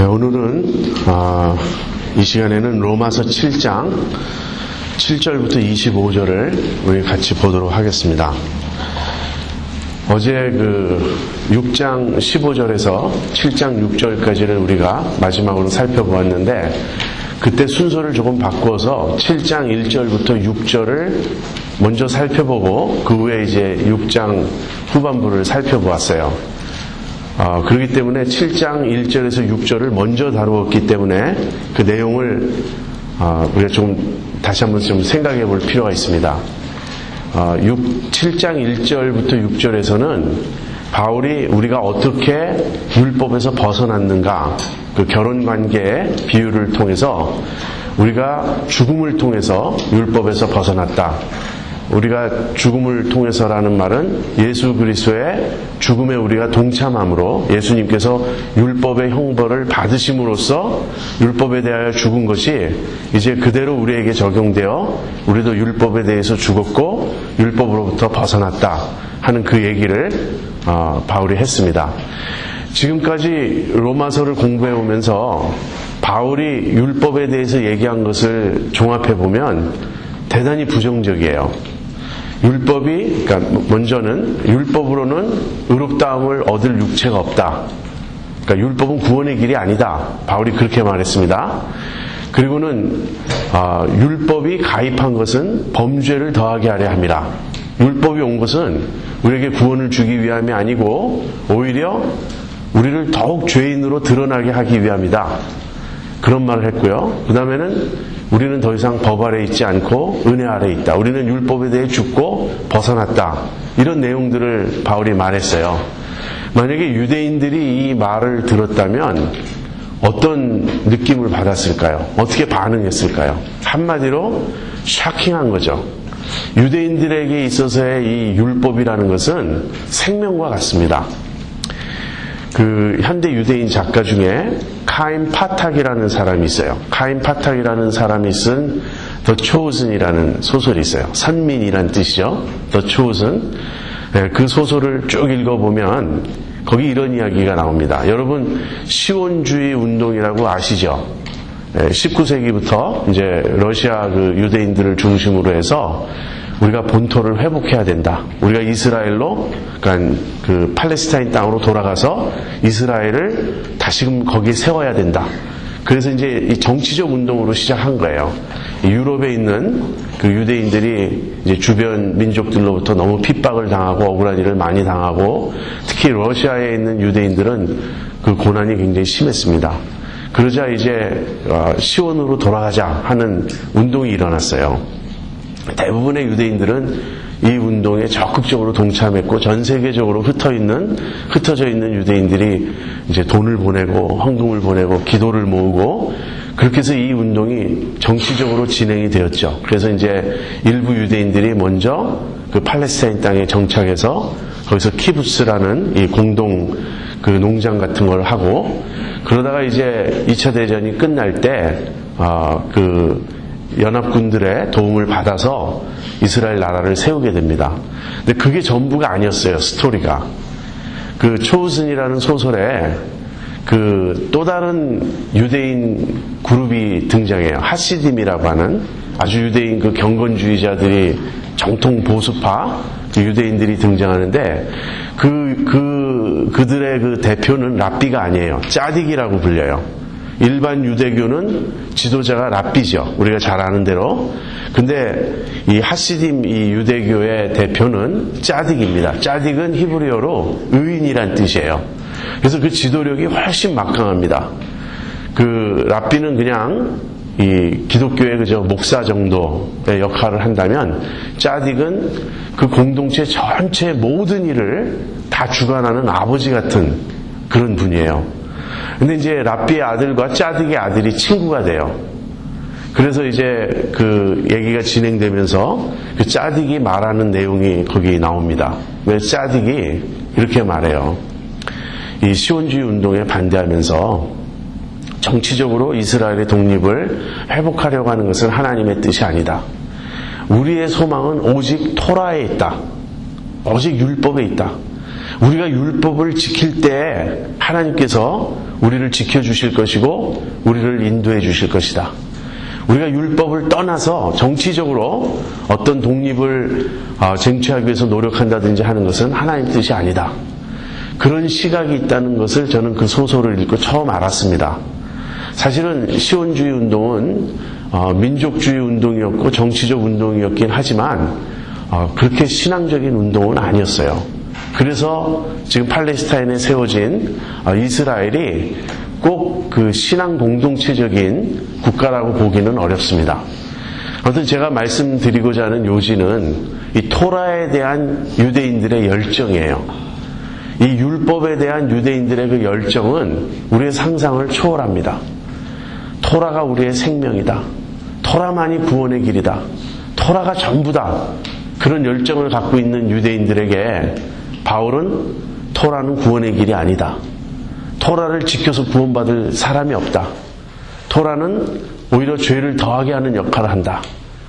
오늘은 이 시간에는 로마서 7장 7절부터 25절을 우리 같이 보도록 하겠습니다. 어제 6장 15절에서 7장 6절까지를 우리가 마지막으로 살펴보았는데, 그때 순서를 조금 바꾸어서 7장 1절부터 6절을 먼저 살펴보고 그 후에 이제 6장 후반부를 살펴보았어요. 그렇기 때문에 7장 1절에서 6절을 먼저 다루었기 때문에 그 내용을 우리가 좀 다시 한번 좀 생각해 볼 필요가 있습니다. 7장 1절부터 6절에서는 바울이 우리가 어떻게 율법에서 벗어났는가, 그 결혼관계의 비유를 통해서 우리가 죽음을 통해서 율법에서 벗어났다. 우리가 죽음을 통해서라는 말은 예수 그리스도의 죽음에 우리가 동참함으로 예수님께서 율법의 형벌을 받으심으로써 율법에 대하여 죽은 것이 이제 그대로 우리에게 적용되어 우리도 율법에 대해서 죽었고 율법으로부터 벗어났다 하는 그 얘기를 바울이 했습니다. 지금까지 로마서를 공부해 오면서 바울이 율법에 대해서 얘기한 것을 종합해 보면 대단히 부정적이에요. 율법이, 그러니까 먼저는 율법으로는 의롭다함을 얻을 육체가 없다. 그러니까 율법은 구원의 길이 아니다. 바울이 그렇게 말했습니다. 그리고는 율법이 가입한 것은 범죄를 더하게 하려 함이라. 율법이 온 것은 우리에게 구원을 주기 위함이 아니고 오히려 우리를 더욱 죄인으로 드러나게 하기 위함이다. 그런 말을 했고요. 그 다음에는 우리는 더 이상 법 아래 있지 않고 은혜 아래 있다. 우리는 율법에 대해 죽고 벗어났다. 이런 내용들을 바울이 말했어요. 만약에 유대인들이 이 말을 들었다면 어떤 느낌을 받았을까요? 어떻게 반응했을까요? 한마디로 샤킹한 거죠. 유대인들에게 있어서의 이 율법이라는 것은 생명과 같습니다. 그 현대 유대인 작가 중에 카임 파탁이라는 사람이 있어요. 카임 파탁이라는 사람이 쓴 The Chosen이라는 소설이 있어요. 선민이란 뜻이죠. The Chosen. 그 소설을 쭉 읽어보면 거기 이런 이야기가 나옵니다. 여러분 시온주의 운동이라고 아시죠? 19세기부터 이제 러시아 그 유대인들을 중심으로 해서 우리가 본토를 회복해야 된다. 우리가 이스라엘로, 그러니까 그 팔레스타인 땅으로 돌아가서 이스라엘을 다시금 거기에 세워야 된다. 그래서 이제 이 정치적 운동으로 시작한 거예요. 유럽에 있는 그 유대인들이 이제 주변 민족들로부터 너무 핍박을 당하고 억울한 일을 많이 당하고 특히 러시아에 있는 유대인들은 그 고난이 굉장히 심했습니다. 그러자 이제 시온으로 돌아가자 하는 운동이 일어났어요. 대부분의 유대인들은 이 운동에 적극적으로 동참했고 전 세계적으로 흩어져 있는 유대인들이 이제 돈을 보내고 헌금을 보내고 기도를 모으고 그렇게 해서 이 운동이 정치적으로 진행이 되었죠. 그래서 이제 일부 유대인들이 먼저 그 팔레스타인 땅에 정착해서 거기서 키부스라는 이 공동 그 농장 같은 걸 하고 그러다가 이제 2차 대전이 끝날 때 그 연합군들의 도움을 받아서 이스라엘 나라를 세우게 됩니다. 근데 그게 전부가 아니었어요. 스토리가. 그 초우슨이라는 소설에 그 또 다른 유대인 그룹이 등장해요. 하시딤이라고 하는 아주 유대인 그 경건주의자들이 정통 보수파 그 유대인들이 등장하는데 그들의 그 대표는 랍비가 아니에요. 짜딕이라고 불려요. 일반 유대교는 지도자가 랍비죠. 우리가 잘 아는 대로. 근데 이 하시딤 이 유대교의 대표는 짜딕입니다. 짜딕은 히브리어로 의인이란 뜻이에요. 그래서 그 지도력이 훨씬 막강합니다. 그 랍비는 그냥 이 기독교의 그저 목사 정도의 역할을 한다면 짜딕은 그 공동체 전체 모든 일을 다 주관하는 아버지 같은 그런 분이에요. 근데 이제 랍비의 아들과 짜딕의 아들이 친구가 돼요. 그래서 이제 그 얘기가 진행되면서 그 짜딕이 말하는 내용이 거기 나옵니다. 왜 짜딕이 이렇게 말해요. 이 시온주의 운동에 반대하면서 정치적으로 이스라엘의 독립을 회복하려고 하는 것은 하나님의 뜻이 아니다. 우리의 소망은 오직 토라에 있다. 오직 율법에 있다. 우리가 율법을 지킬 때 하나님께서 우리를 지켜주실 것이고 우리를 인도해 주실 것이다. 우리가 율법을 떠나서 정치적으로 어떤 독립을 쟁취하기 위해서 노력한다든지 하는 것은 하나님 뜻이 아니다. 그런 시각이 있다는 것을 저는 그 소설을 읽고 처음 알았습니다. 사실은 시온주의 운동은 민족주의 운동이었고 정치적 운동이었긴 하지만 그렇게 신앙적인 운동은 아니었어요. 그래서 지금 팔레스타인에 세워진 이스라엘이 꼭 그 신앙 공동체적인 국가라고 보기는 어렵습니다. 아무튼 제가 말씀드리고자 하는 요지는 이 토라에 대한 유대인들의 열정이에요. 이 율법에 대한 유대인들의 그 열정은 우리의 상상을 초월합니다. 토라가 우리의 생명이다. 토라만이 구원의 길이다. 토라가 전부다. 그런 열정을 갖고 있는 유대인들에게 바울은 토라는 구원의 길이 아니다. 토라를 지켜서 구원받을 사람이 없다. 토라는 오히려 죄를 더하게 하는 역할을 한다.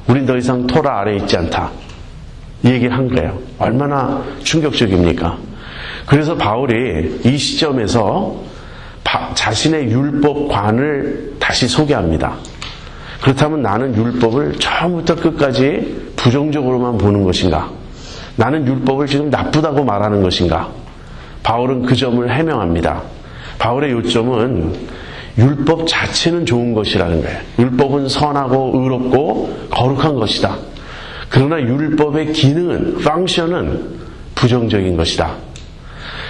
우린 더 이상 토라 아래에 있지 않다. 이 얘기를 한 거예요. 얼마나 충격적입니까? 그래서 바울이 이 시점에서 자신의 율법관을 다시 소개합니다. 그렇다면 나는 율법을 처음부터 끝까지 부정적으로만 보는 것인가? 나는 율법을 지금 나쁘다고 말하는 것인가? 바울은 그 점을 해명합니다. 바울의 요점은 율법 자체는 좋은 것이라는 거예요. 율법은 선하고 의롭고 거룩한 것이다. 그러나 율법의 기능은, 펑션은 부정적인 것이다.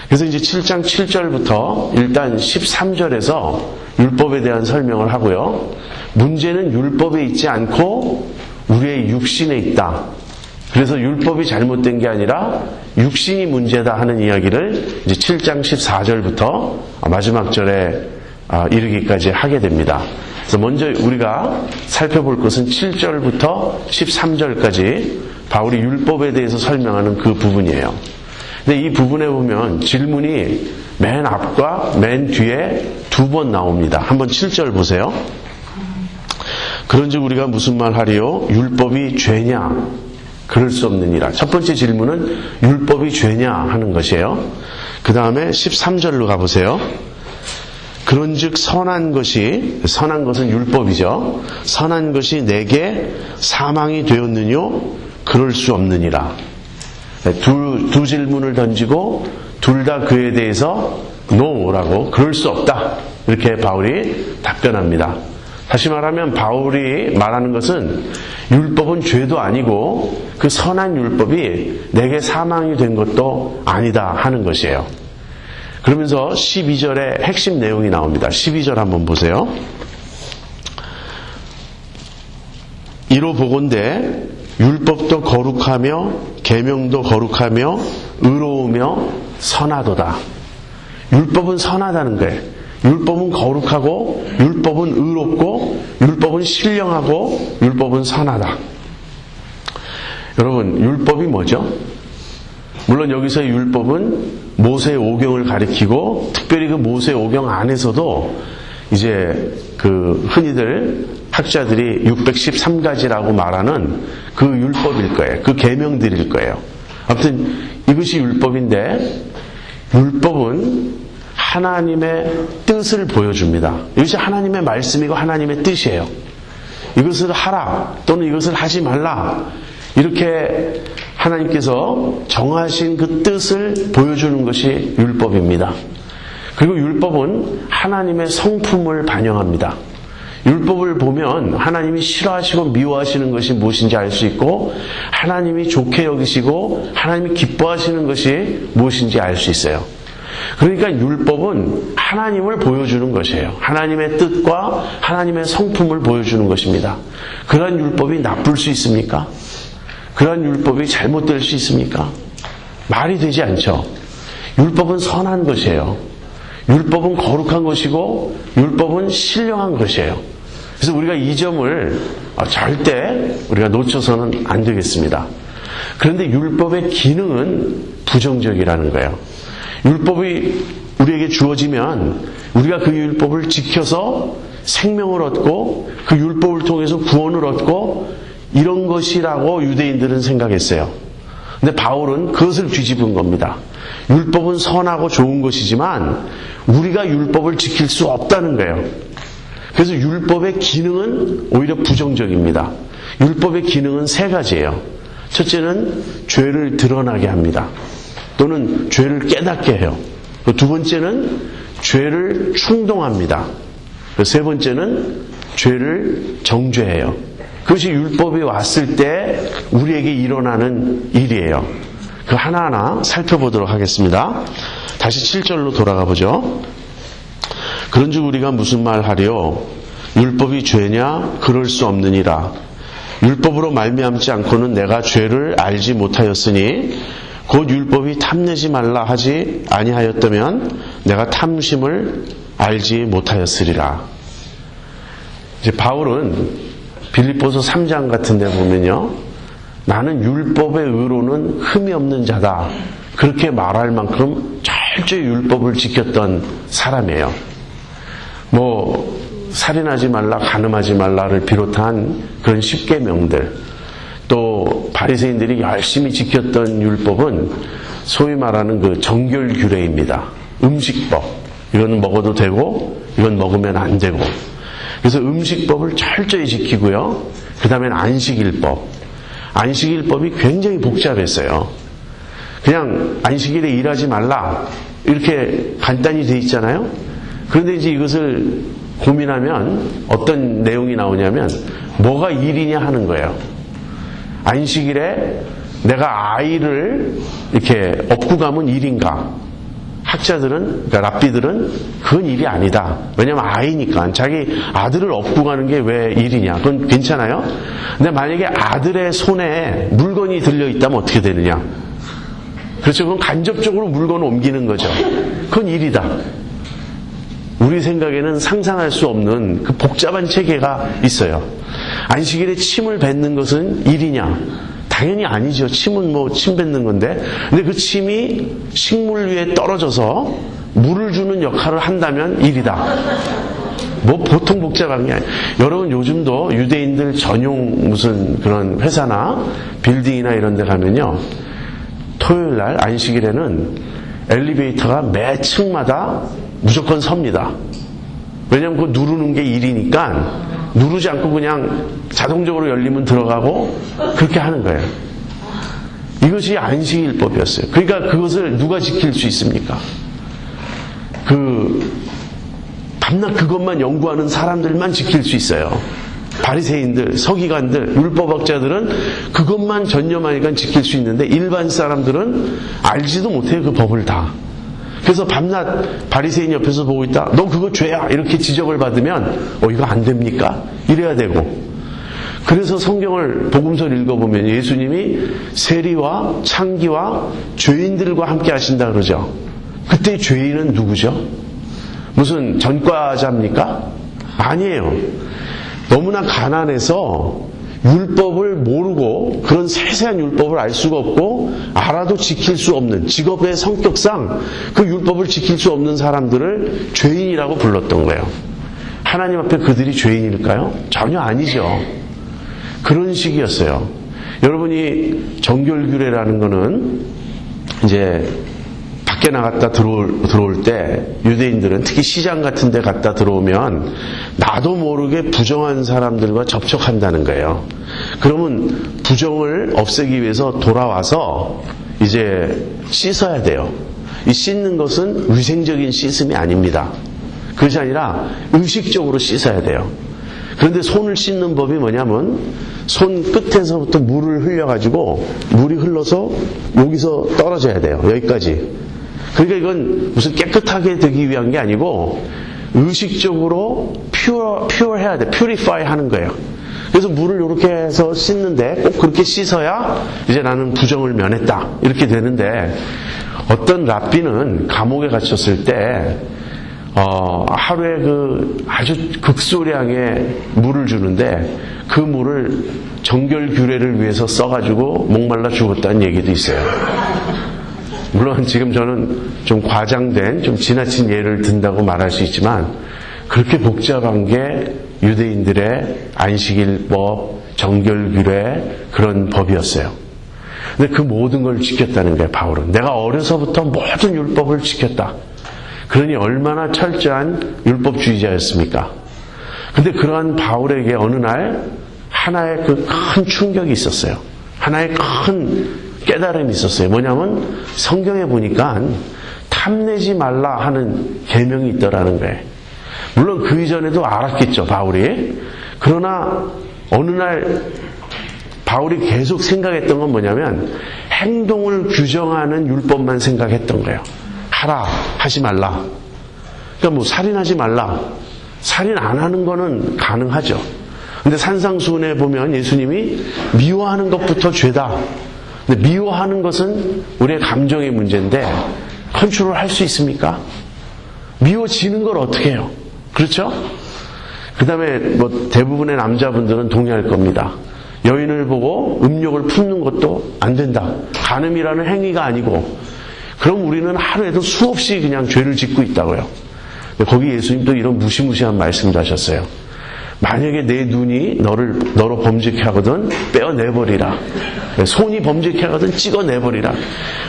그래서 이제 7장 7절부터 일단 13절에서 율법에 대한 설명을 하고요. 문제는 율법에 있지 않고 우리의 육신에 있다. 그래서 율법이 잘못된 게 아니라 육신이 문제다 하는 이야기를 이제 7장 14절부터 마지막 절에 이르기까지 하게 됩니다. 그래서 먼저 우리가 살펴볼 것은 7절부터 13절까지 바울이 율법에 대해서 설명하는 그 부분이에요. 근데 이 부분에 보면 질문이 맨 앞과 맨 뒤에 두 번 나옵니다. 한번 7절 보세요. 그런즉 우리가 무슨 말 하리요? 율법이 죄냐? 그럴 수 없느니라. 첫 번째 질문은 율법이 죄냐 하는 것이에요. 그 다음에 13절로 가보세요. 그런즉 선한 것은 율법이죠. 선한 것이 내게 사망이 되었느뇨? 그럴 수 없느니라. 두 질문을 던지고 둘 다 그에 대해서 no라고 그럴 수 없다. 이렇게 바울이 답변합니다. 다시 말하면 바울이 말하는 것은 율법은 죄도 아니고 그 선한 율법이 내게 사망이 된 것도 아니다 하는 것이에요. 그러면서 12절에 핵심 내용이 나옵니다. 12절 한번 보세요. 이로 보건대 율법도 거룩하며 계명도 거룩하며 의로우며 선하도다. 율법은 선하다는 거예요. 율법은 거룩하고 율법은 의롭고 율법은 신령하고 율법은 선하다. 여러분, 율법이 뭐죠? 물론 여기서의 율법은 모세의 오경을 가리키고 특별히 그 모세의 오경 안에서도 이제 그 흔히들 학자들이 613가지라고 말하는 그 율법일 거예요. 그 계명들일 거예요. 아무튼 이것이 율법인데 율법은 하나님의 뜻을 보여줍니다. 이것이 하나님의 말씀이고 하나님의 뜻이에요. 이것을 하라 또는 이것을 하지 말라 이렇게 하나님께서 정하신 그 뜻을 보여주는 것이 율법입니다. 그리고 율법은 하나님의 성품을 반영합니다. 율법을 보면 하나님이 싫어하시고 미워하시는 것이 무엇인지 알 수 있고 하나님이 좋게 여기시고 하나님이 기뻐하시는 것이 무엇인지 알 수 있어요. 그러니까 율법은 하나님을 보여주는 것이에요. 하나님의 뜻과 하나님의 성품을 보여주는 것입니다. 그러한 율법이 나쁠 수 있습니까? 그러한 율법이 잘못될 수 있습니까? 말이 되지 않죠. 율법은 선한 것이에요. 율법은 거룩한 것이고 율법은 신령한 것이에요. 그래서 우리가 이 점을 절대 우리가 놓쳐서는 안 되겠습니다. 그런데 율법의 기능은 부정적이라는 거예요. 율법이 우리에게 주어지면 우리가 그 율법을 지켜서 생명을 얻고 그 율법을 통해서 구원을 얻고 이런 것이라고 유대인들은 생각했어요. 근데 바울은 그것을 뒤집은 겁니다. 율법은 선하고 좋은 것이지만 우리가 율법을 지킬 수 없다는 거예요. 그래서 율법의 기능은 오히려 부정적입니다. 율법의 기능은 세 가지예요. 첫째는 죄를 드러나게 합니다. 또는 죄를 깨닫게 해요. 두 번째는 죄를 충동합니다. 세 번째는 죄를 정죄해요. 그것이 율법이 왔을 때 우리에게 일어나는 일이에요. 그 하나하나 살펴보도록 하겠습니다. 다시 7절로 돌아가 보죠. 그런즉 우리가 무슨 말 하리요? 율법이 죄냐? 그럴 수 없느니라. 율법으로 말미암지 않고는 내가 죄를 알지 못하였으니 곧 율법이 탐내지 말라 하지 아니하였다면 내가 탐심을 알지 못하였으리라. 이제 바울은 빌립보서 3장 같은 데 보면요, 나는 율법의 의로는 흠이 없는 자다, 그렇게 말할 만큼 철저히 율법을 지켰던 사람이에요. 살인하지 말라, 간음하지 말라를 비롯한 그런 10계명들, 또 바리새인들이 열심히 지켰던 율법은 소위 말하는 그 정결규례입니다. 음식법, 이건 먹어도 되고 이건 먹으면 안 되고. 그래서 음식법을 철저히 지키고요. 그 다음엔 안식일법. 안식일법이 굉장히 복잡했어요. 그냥 안식일에 일하지 말라 이렇게 간단히 돼 있잖아요. 그런데 이제 이것을 고민하면 어떤 내용이 나오냐면 뭐가 일이냐 하는 거예요. 안식일에 내가 아이를 이렇게 업고 가면 일인가? 학자들은, 그러니까 랍비들은 그건 일이 아니다. 왜냐면 아이니까. 자기 아들을 업고 가는 게 왜 일이냐? 그건 괜찮아요. 근데 만약에 아들의 손에 물건이 들려있다면 어떻게 되느냐? 그렇죠. 그건 간접적으로 물건을 옮기는 거죠. 그건 일이다. 우리 생각에는 상상할 수 없는 그 복잡한 체계가 있어요. 안식일에 침을 뱉는 것은 일이냐? 당연히 아니죠. 침은 침 뱉는 건데. 근데 그 침이 식물 위에 떨어져서 물을 주는 역할을 한다면 일이다. 보통 복잡한 게 아니에요. 여러분 요즘도 유대인들 전용 무슨 그런 회사나 빌딩이나 이런 데 가면요, 토요일 날 안식일에는 엘리베이터가 매 층마다 무조건 섭니다. 왜냐면 그거 누르는 게 일이니까 누르지 않고 그냥 자동적으로 열리면 들어가고 그렇게 하는 거예요. 이것이 안식일법이었어요. 그러니까 그것을 누가 지킬 수 있습니까? 밤낮 그것만 연구하는 사람들만 지킬 수 있어요. 바리새인들, 서기관들, 율법학자들은 그것만 전념하니까 지킬 수 있는데 일반 사람들은 알지도 못해요. 그 법을 다. 그래서 밤낮 바리새인 옆에서 보고 있다. 너 그거 죄야. 이렇게 지적을 받으면 이거 안 됩니까? 이래야 되고. 그래서 성경을 복음서를 읽어보면 예수님이 세리와 창기와 죄인들과 함께 하신다 그러죠. 그때 죄인은 누구죠? 무슨 전과자입니까? 아니에요. 너무나 가난해서 율법을 모르고 그런 세세한 율법을 알 수가 없고 알아도 지킬 수 없는, 직업의 성격상 그 율법을 지킬 수 없는 사람들을 죄인이라고 불렀던 거예요. 하나님 앞에 그들이 죄인일까요? 전혀 아니죠. 그런 식이었어요. 여러분이 정결규례라는 거는 이제 밖에 나갔다 들어올 때 유대인들은 특히 시장 같은 데 갔다 들어오면 나도 모르게 부정한 사람들과 접촉한다는 거예요. 그러면 부정을 없애기 위해서 돌아와서 이제 씻어야 돼요. 이 씻는 것은 위생적인 씻음이 아닙니다. 그것이 아니라 의식적으로 씻어야 돼요. 그런데 손을 씻는 법이 뭐냐면 손 끝에서부터 물을 흘려가지고 물이 흘러서 여기서 떨어져야 돼요. 여기까지. 그러니까 이건 무슨 깨끗하게 되기 위한 게 아니고 의식적으로 pure 해야 돼. purify 하는 거예요. 그래서 물을 이렇게 해서 씻는데 꼭 그렇게 씻어야 이제 나는 부정을 면했다. 이렇게 되는데 어떤 랍비는 감옥에 갇혔을 때 하루에 아주 극소량의 물을 주는데 그 물을 정결규례를 위해서 써가지고 목말라 죽었다는 얘기도 있어요. 물론 지금 저는 좀 과장된, 좀 지나친 예를 든다고 말할 수 있지만 그렇게 복잡한 게 유대인들의 안식일법, 정결규례 그런 법이었어요. 근데 그 모든 걸 지켰다는 거예요, 바울은. 내가 어려서부터 모든 율법을 지켰다. 그러니 얼마나 철저한 율법주의자였습니까? 근데 그러한 바울에게 어느 날 하나의 그 큰 충격이 있었어요. 하나의 큰 깨달음이 있었어요. 뭐냐면 성경에 보니까 탐내지 말라 하는 계명이 있더라는 거예요. 물론 그 이전에도 알았겠죠, 바울이. 그러나 어느 날 바울이 계속 생각했던 건 뭐냐면 행동을 규정하는 율법만 생각했던 거예요. 하라, 하지 말라. 그러니까 뭐 살인하지 말라. 살인 안 하는 거는 가능하죠. 근데 산상수훈에 보면 예수님이 미워하는 것부터 죄다. 근데 미워하는 것은 우리의 감정의 문제인데 컨트롤 할 수 있습니까? 미워지는 걸 어떻게 해요? 그렇죠? 그 다음에 뭐 대부분의 남자분들은 동의할 겁니다. 여인을 보고 음욕을 품는 것도 안 된다. 간음이라는 행위가 아니고. 그럼 우리는 하루에도 수없이 그냥 죄를 짓고 있다고요. 거기 예수님도 이런 무시무시한 말씀도 하셨어요. 만약에 내 눈이 너로 범죄케 하거든 빼어내버리라. 손이 범죄케 하거든 찍어내버리라.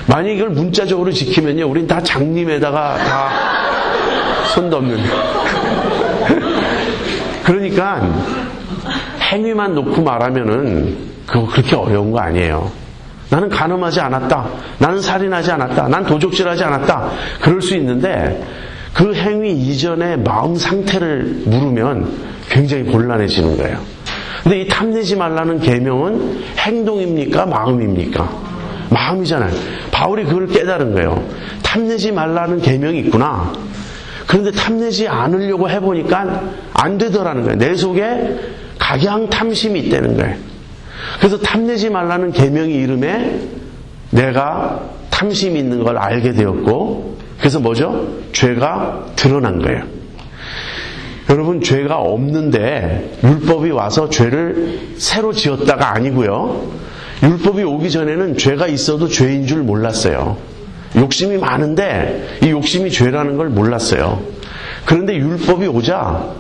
만약 이걸 문자적으로 지키면요, 우린 다 장님에다가 다 손 넘는. 그러니까 행위만 놓고 말하면은 그거 그렇게 어려운 거 아니에요. 나는 간음하지 않았다. 나는 살인하지 않았다. 난 도적질하지 않았다. 그럴 수 있는데 그 행위 이전의 마음 상태를 물으면 굉장히 곤란해지는 거예요. 근데 이 탐내지 말라는 계명은 행동입니까? 마음입니까? 마음이잖아요. 바울이 그걸 깨달은 거예요. 탐내지 말라는 계명이 있구나. 그런데 탐내지 않으려고 해보니까 안 되더라는 거예요. 내 속에 각양 탐심이 있다는 거예요. 그래서 탐내지 말라는 계명이 이름에 내가 탐심이 있는 걸 알게 되었고, 그래서 뭐죠? 죄가 드러난 거예요. 여러분, 죄가 없는데 율법이 와서 죄를 새로 지었다가 아니고요. 율법이 오기 전에는 죄가 있어도 죄인 줄 몰랐어요. 욕심이 많은데 이 욕심이 죄라는 걸 몰랐어요. 그런데 율법이 오자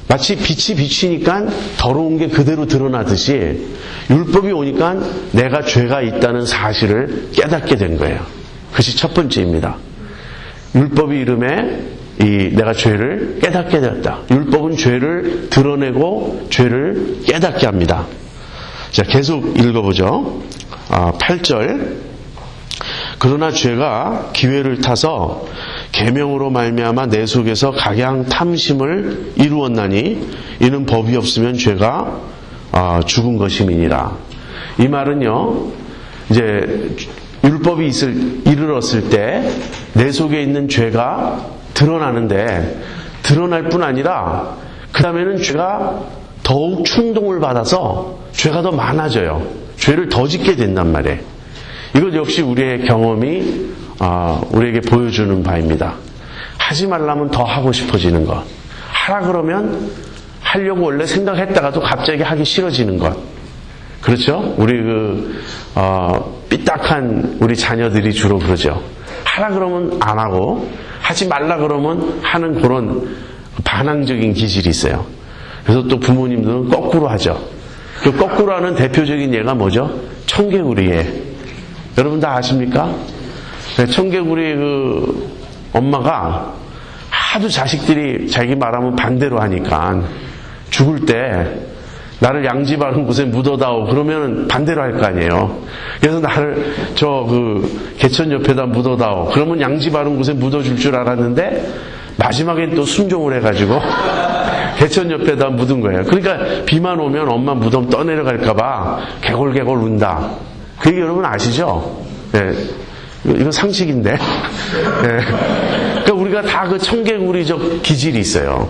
마치 빛이 비치니까 더러운 게 그대로 드러나듯이 율법이 오니까 내가 죄가 있다는 사실을 깨닫게 된 거예요. 그것이 첫 번째입니다. 율법이 이름에 내가 죄를 깨닫게 되었다. 율법은 죄를 드러내고 죄를 깨닫게 합니다. 자, 계속 읽어보죠. 8절. 그러나 죄가 기회를 타서 계명으로 말미암아 내 속에서 각양 탐심을 이루었나니 이는 법이 없으면 죄가 죽은 것임이니라. 이 말은요, 이제 율법이 이르렀을 때 내 속에 있는 죄가 드러나는데 드러날 뿐 아니라 그 다음에는 죄가 더욱 충동을 받아서 죄가 더 많아져요. 죄를 더 짓게 된단 말이에요. 이것 역시 우리의 경험이 우리에게 보여주는 바입니다. 하지 말라면 더 하고 싶어지는 것. 하라 그러면 하려고 원래 생각했다가도 갑자기 하기 싫어지는 것. 그렇죠? 우리 삐딱한 우리 자녀들이 주로 그러죠. 하라 그러면 안 하고 하지 말라 그러면 하는 그런 반항적인 기질이 있어요. 그래서 또 부모님들은 거꾸로 하죠. 그 거꾸로 하는 대표적인 예가 뭐죠? 청개구리에. 여러분 다 아십니까? 청개구리 그 엄마가 하도 자식들이 자기 말하면 반대로 하니까 죽을 때 나를 양지 바른 곳에 묻어다오 그러면 반대로 할 거 아니에요. 그래서 나를 개천 옆에다 묻어다오 그러면 양지 바른 곳에 묻어줄 줄 알았는데 마지막엔 또 순종을 해가지고 개천 옆에다 묻은 거예요. 그러니까 비만 오면 엄마 무덤 떠내려갈까봐 개골개골 운다. 그 얘기 여러분 아시죠? 네. 이건 상식인데. 네. 그러니까 우리가 다 그 청개구리적 기질이 있어요.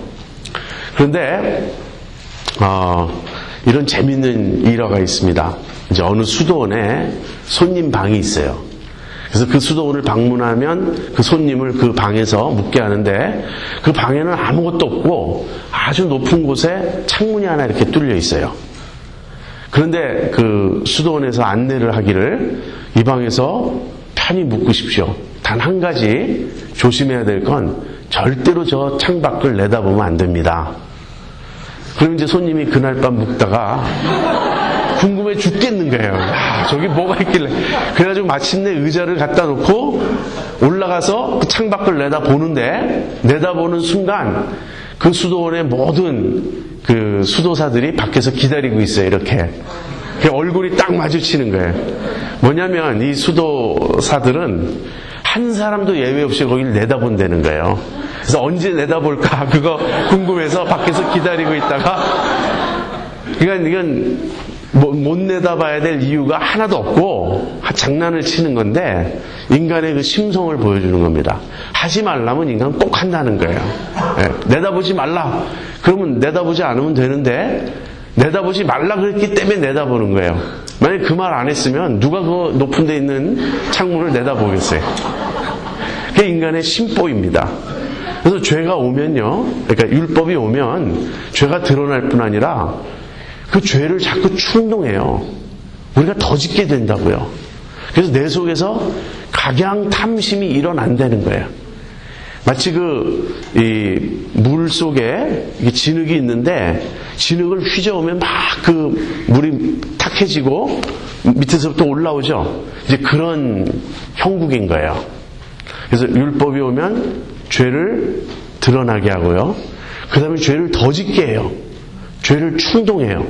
그런데 이런 재밌는 일화가 있습니다. 이제 어느 수도원에 손님 방이 있어요. 그래서 그 수도원을 방문하면 그 손님을 그 방에서 묵게 하는데 그 방에는 아무것도 없고 아주 높은 곳에 창문이 하나 이렇게 뚫려 있어요. 그런데 그 수도원에서 안내를 하기를 이 방에서 편히 묵으십시오. 단 한 가지 조심해야 될 건 절대로 저 창밖을 내다보면 안 됩니다. 그럼 이제 손님이 그날 밤 묵다가 궁금해 죽겠는 거예요. 야, 저기 뭐가 있길래. 그래가지고 마침내 의자를 갖다 놓고 올라가서 그 창밖을 내다보는 순간 그 수도원의 모든 그 수도사들이 밖에서 기다리고 있어요. 이렇게. 얼굴이 딱 마주치는 거예요. 뭐냐면 이 수도사들은 한 사람도 예외 없이 거기를 내다본다는 거예요. 그래서 언제 내다볼까 그거 궁금해서 밖에서 기다리고 있다가 그러니까 이건 못 내다봐야 될 이유가 하나도 없고 장난을 치는 건데 인간의 그 심성을 보여주는 겁니다. 하지 말라면 인간 꼭 한다는 거예요. 내다보지 말라. 그러면 내다보지 않으면 되는데 내다보지 말라 그랬기 때문에 내다보는 거예요. 만약에 그 말 안 했으면 누가 그 높은 데 있는 창문을 내다보겠어요. 그게 인간의 심보입니다. 그래서 죄가 오면요, 그러니까 율법이 오면 죄가 드러날 뿐 아니라 그 죄를 자꾸 충동해요. 우리가 더 짓게 된다고요. 그래서 내 속에서 각양탐심이 일어난다는 거예요. 마치 물 속에 진흙이 있는데 진흙을 휘저으면 막 그 물이 탁해지고 밑에서부터 올라오죠. 이제 그런 형국인 거예요. 그래서 율법이 오면 죄를 드러나게 하고요. 그 다음에 죄를 더 짓게 해요. 죄를 충동해요.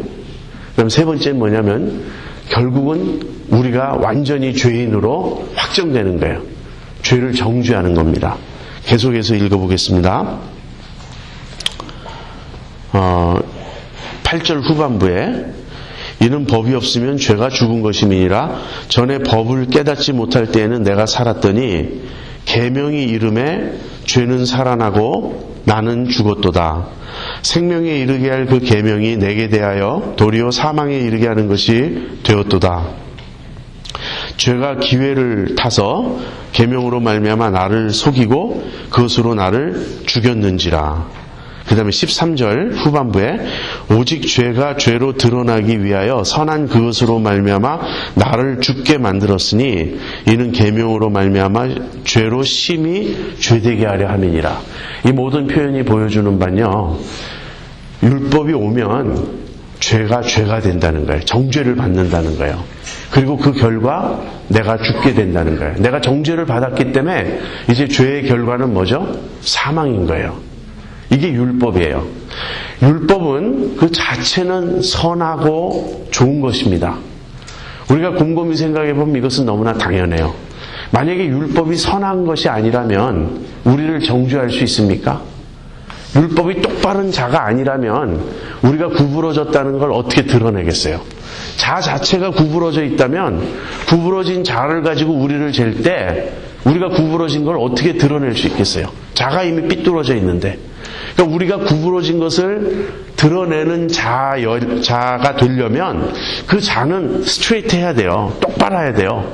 그다음 세 번째는 뭐냐면 결국은 우리가 완전히 죄인으로 확정되는 거예요. 죄를 정죄하는 겁니다. 계속해서 읽어보겠습니다. 8절 후반부에 이는 법이 없으면 죄가 죽은 것임이니라. 전에 법을 깨닫지 못할 때에는 내가 살았더니 계명이 이름에 죄는 살아나고 나는 죽었도다. 생명에 이르게 할 그 계명이 내게 대하여 도리어 사망에 이르게 하는 것이 되었도다. 죄가 기회를 타서 계명으로 말미암아 나를 속이고 그것으로 나를 죽였는지라. 그 다음에 13절 후반부에 오직 죄가 죄로 드러나기 위하여 선한 그것으로 말미암아 나를 죽게 만들었으니 이는 계명으로 말미암아 죄로 심히 죄되게 하려 함이니라. 이 모든 표현이 보여주는 바는요, 율법이 오면 죄가 된다는 거예요. 정죄를 받는다는 거예요. 그리고 그 결과 내가 죽게 된다는 거예요. 내가 정죄를 받았기 때문에 이제 죄의 결과는 뭐죠? 사망인 거예요. 이게 율법이에요. 율법은 그 자체는 선하고 좋은 것입니다. 우리가 곰곰이 생각해 보면 이것은 너무나 당연해요. 만약에 율법이 선한 것이 아니라면 우리를 정죄할 수 있습니까? 율법이 똑바른 자가 아니라면 우리가 구부러졌다는 걸 어떻게 드러내겠어요? 자 자체가 구부러져 있다면 구부러진 자를 가지고 우리를 잴 때 우리가 구부러진 걸 어떻게 드러낼 수 있겠어요? 자가 이미 삐뚤어져 있는데. 그러니까 우리가 구부러진 것을 드러내는 자가 되려면 그 자는 스트레이트 해야 돼요. 똑바라야 돼요.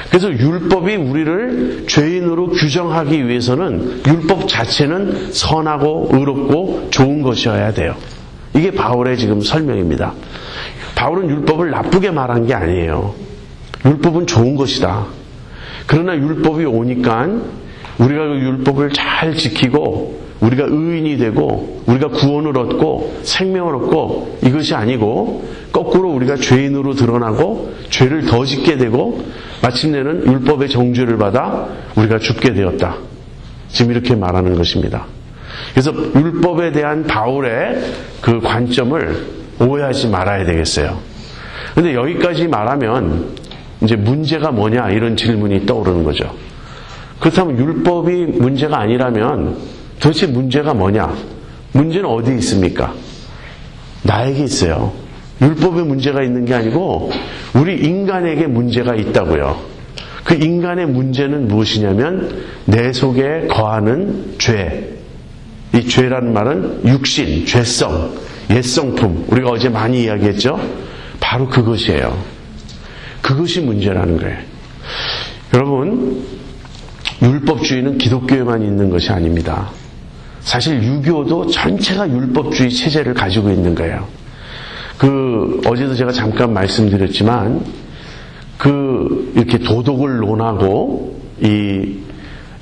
그래서 율법이 우리를 죄인으로 규정하기 위해서는 율법 자체는 선하고 의롭고 좋은 것이어야 돼요. 이게 바울의 지금 설명입니다. 바울은 율법을 나쁘게 말한 게 아니에요. 율법은 좋은 것이다. 그러나 율법이 오니까 우리가 그 율법을 잘 지키고 우리가 의인이 되고 우리가 구원을 얻고 생명을 얻고 이것이 아니고 거꾸로 우리가 죄인으로 드러나고 죄를 더 짓게 되고 마침내는 율법의 정죄를 받아 우리가 죽게 되었다. 지금 이렇게 말하는 것입니다. 그래서 율법에 대한 바울의 그 관점을 오해하지 말아야 되겠어요. 그런데 여기까지 말하면 이제 문제가 뭐냐 이런 질문이 떠오르는 거죠. 그렇다면 율법이 문제가 아니라면 도대체 문제가 뭐냐? 문제는 어디에 있습니까? 나에게 있어요. 율법에 문제가 있는 게 아니고 우리 인간에게 문제가 있다고요. 그 인간의 문제는 무엇이냐면 내 속에 거하는 죄. 이 죄라는 말은 육신, 죄성, 옛성품. 우리가 어제 많이 이야기했죠? 바로 그것이에요. 그것이 문제라는 거예요. 여러분, 율법주의는 기독교에만 있는 것이 아닙니다. 사실 유교도 전체가 율법주의 체제를 가지고 있는 거예요. 어제도 제가 잠깐 말씀드렸지만, 이렇게 도덕을 논하고,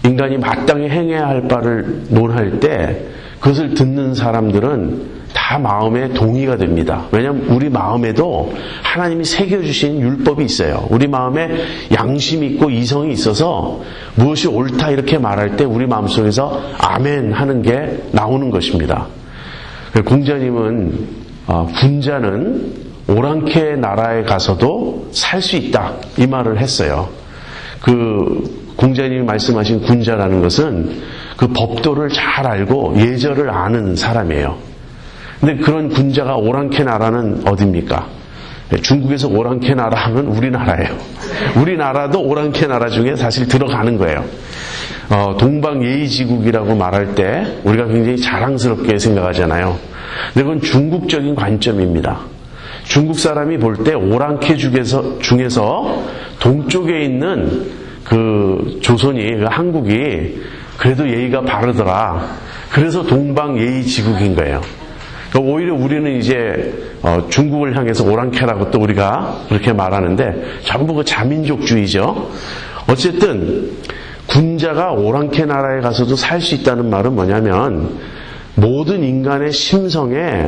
인간이 마땅히 행해야 할 바를 논할 때, 그것을 듣는 사람들은 다 마음에 동의가 됩니다. 왜냐하면 우리 마음에도 하나님이 새겨주신 율법이 있어요. 우리 마음에 양심이 있고 이성이 있어서 무엇이 옳다 이렇게 말할 때 우리 마음속에서 아멘 하는 게 나오는 것입니다. 공자님은 군자는 오랑캐 나라에 가서도 살 수 있다 이 말을 했어요. 그 공자님이 말씀하신 군자라는 것은 그 법도를 잘 알고 예절을 아는 사람이에요. 근데 그런 군자가 오랑캐 나라는 어디입니까? 중국에서 오랑캐 나라 하면 우리나라예요. 우리나라도 오랑캐 나라 중에 사실 들어가는 거예요. 동방예의지국이라고 말할 때 우리가 굉장히 자랑스럽게 생각하잖아요. 근데 그건 중국적인 관점입니다. 중국 사람이 볼 때 오랑캐 중에서 동쪽에 있는 그 조선이, 그 한국이 그래도 예의가 바르더라. 그래서 동방예의지국인 거예요. 그러니까 오히려 우리는 이제 중국을 향해서 오랑캐라고 또 우리가 그렇게 말하는데 전부 그 자민족주의죠. 어쨌든 군자가 오랑캐 나라에 가서도 살 수 있다는 말은 뭐냐면 모든 인간의 심성에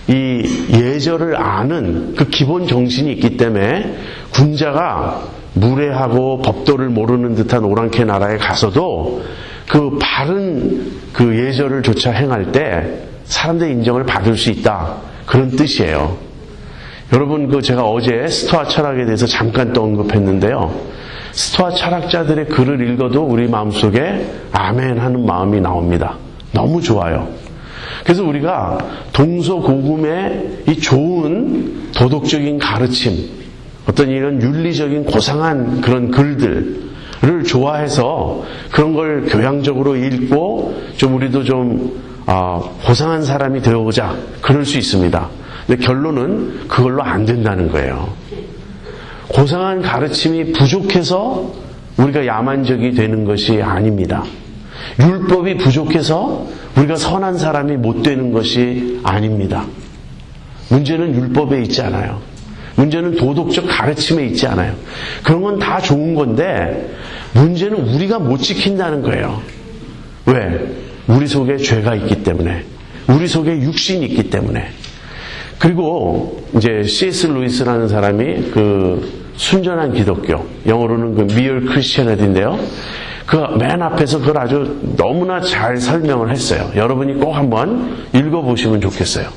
이 예절을 아는 그 기본 정신이 있기 때문에 군자가 무례하고 법도를 모르는 듯한 오랑캐 나라에 가서도 그 바른 그 예절을 조차 행할 때 사람들의 인정을 받을 수 있다. 그런 뜻이에요. 여러분, 제가 어제 스토아 철학에 대해서 잠깐 또 언급했는데요. 스토아 철학자들의 글을 읽어도 우리 마음속에 아멘 하는 마음이 나옵니다. 너무 좋아요. 그래서 우리가 동서고금의 이 좋은 도덕적인 가르침, 어떤 이런 윤리적인 고상한 그런 글들을 좋아해서 그런 걸 교양적으로 읽고 좀 우리도 좀 고상한 사람이 되어보자. 그럴 수 있습니다. 근데 결론은 그걸로 안 된다는 거예요. 고상한 가르침이 부족해서 우리가 야만적이 되는 것이 아닙니다. 율법이 부족해서 우리가 선한 사람이 못 되는 것이 아닙니다. 문제는 율법에 있지 않아요. 문제는 도덕적 가르침에 있지 않아요. 그런 건 다 좋은 건데 문제는 우리가 못 지킨다는 거예요. 왜? 우리 속에 죄가 있기 때문에, 우리 속에 육신이 있기 때문에. 그리고 이제 C.S. 루이스라는 사람이 그 순전한 기독교, 영어로는 그 Mere Christianity인데요. 그 맨 앞에서 그걸 아주 너무나 잘 설명을 했어요. 여러분이 꼭 한번 읽어보시면 좋겠어요.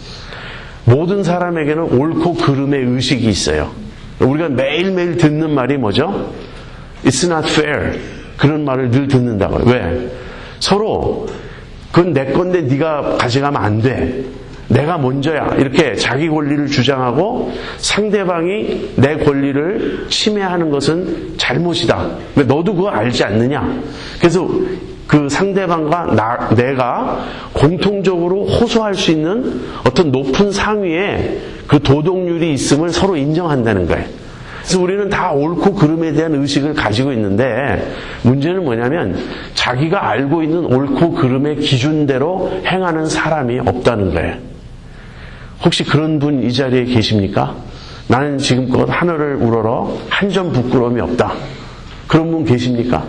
모든 사람에게는 옳고 그름의 의식이 있어요. 우리가 매일매일 듣는 말이 뭐죠? It's not fair. 그런 말을 늘 듣는다고요. 왜? 서로 그건 내 건데 네가 가져가면 안 돼. 내가 먼저야. 이렇게 자기 권리를 주장하고 상대방이 내 권리를 침해하는 것은 잘못이다. 근데 너도 그거 알지 않느냐? 그래서 그 상대방과 내가 공통적으로 호소할 수 있는 어떤 높은 상위에 그 도덕률이 있음을 서로 인정한다는 거예요. 그래서 우리는 다 옳고 그름에 대한 의식을 가지고 있는데 문제는 뭐냐면 자기가 알고 있는 옳고 그름의 기준대로 행하는 사람이 없다는 거예요. 혹시 그런 분 이 자리에 계십니까? 나는 지금껏 하늘을 우러러 한 점 부끄러움이 없다. 그런 분 계십니까?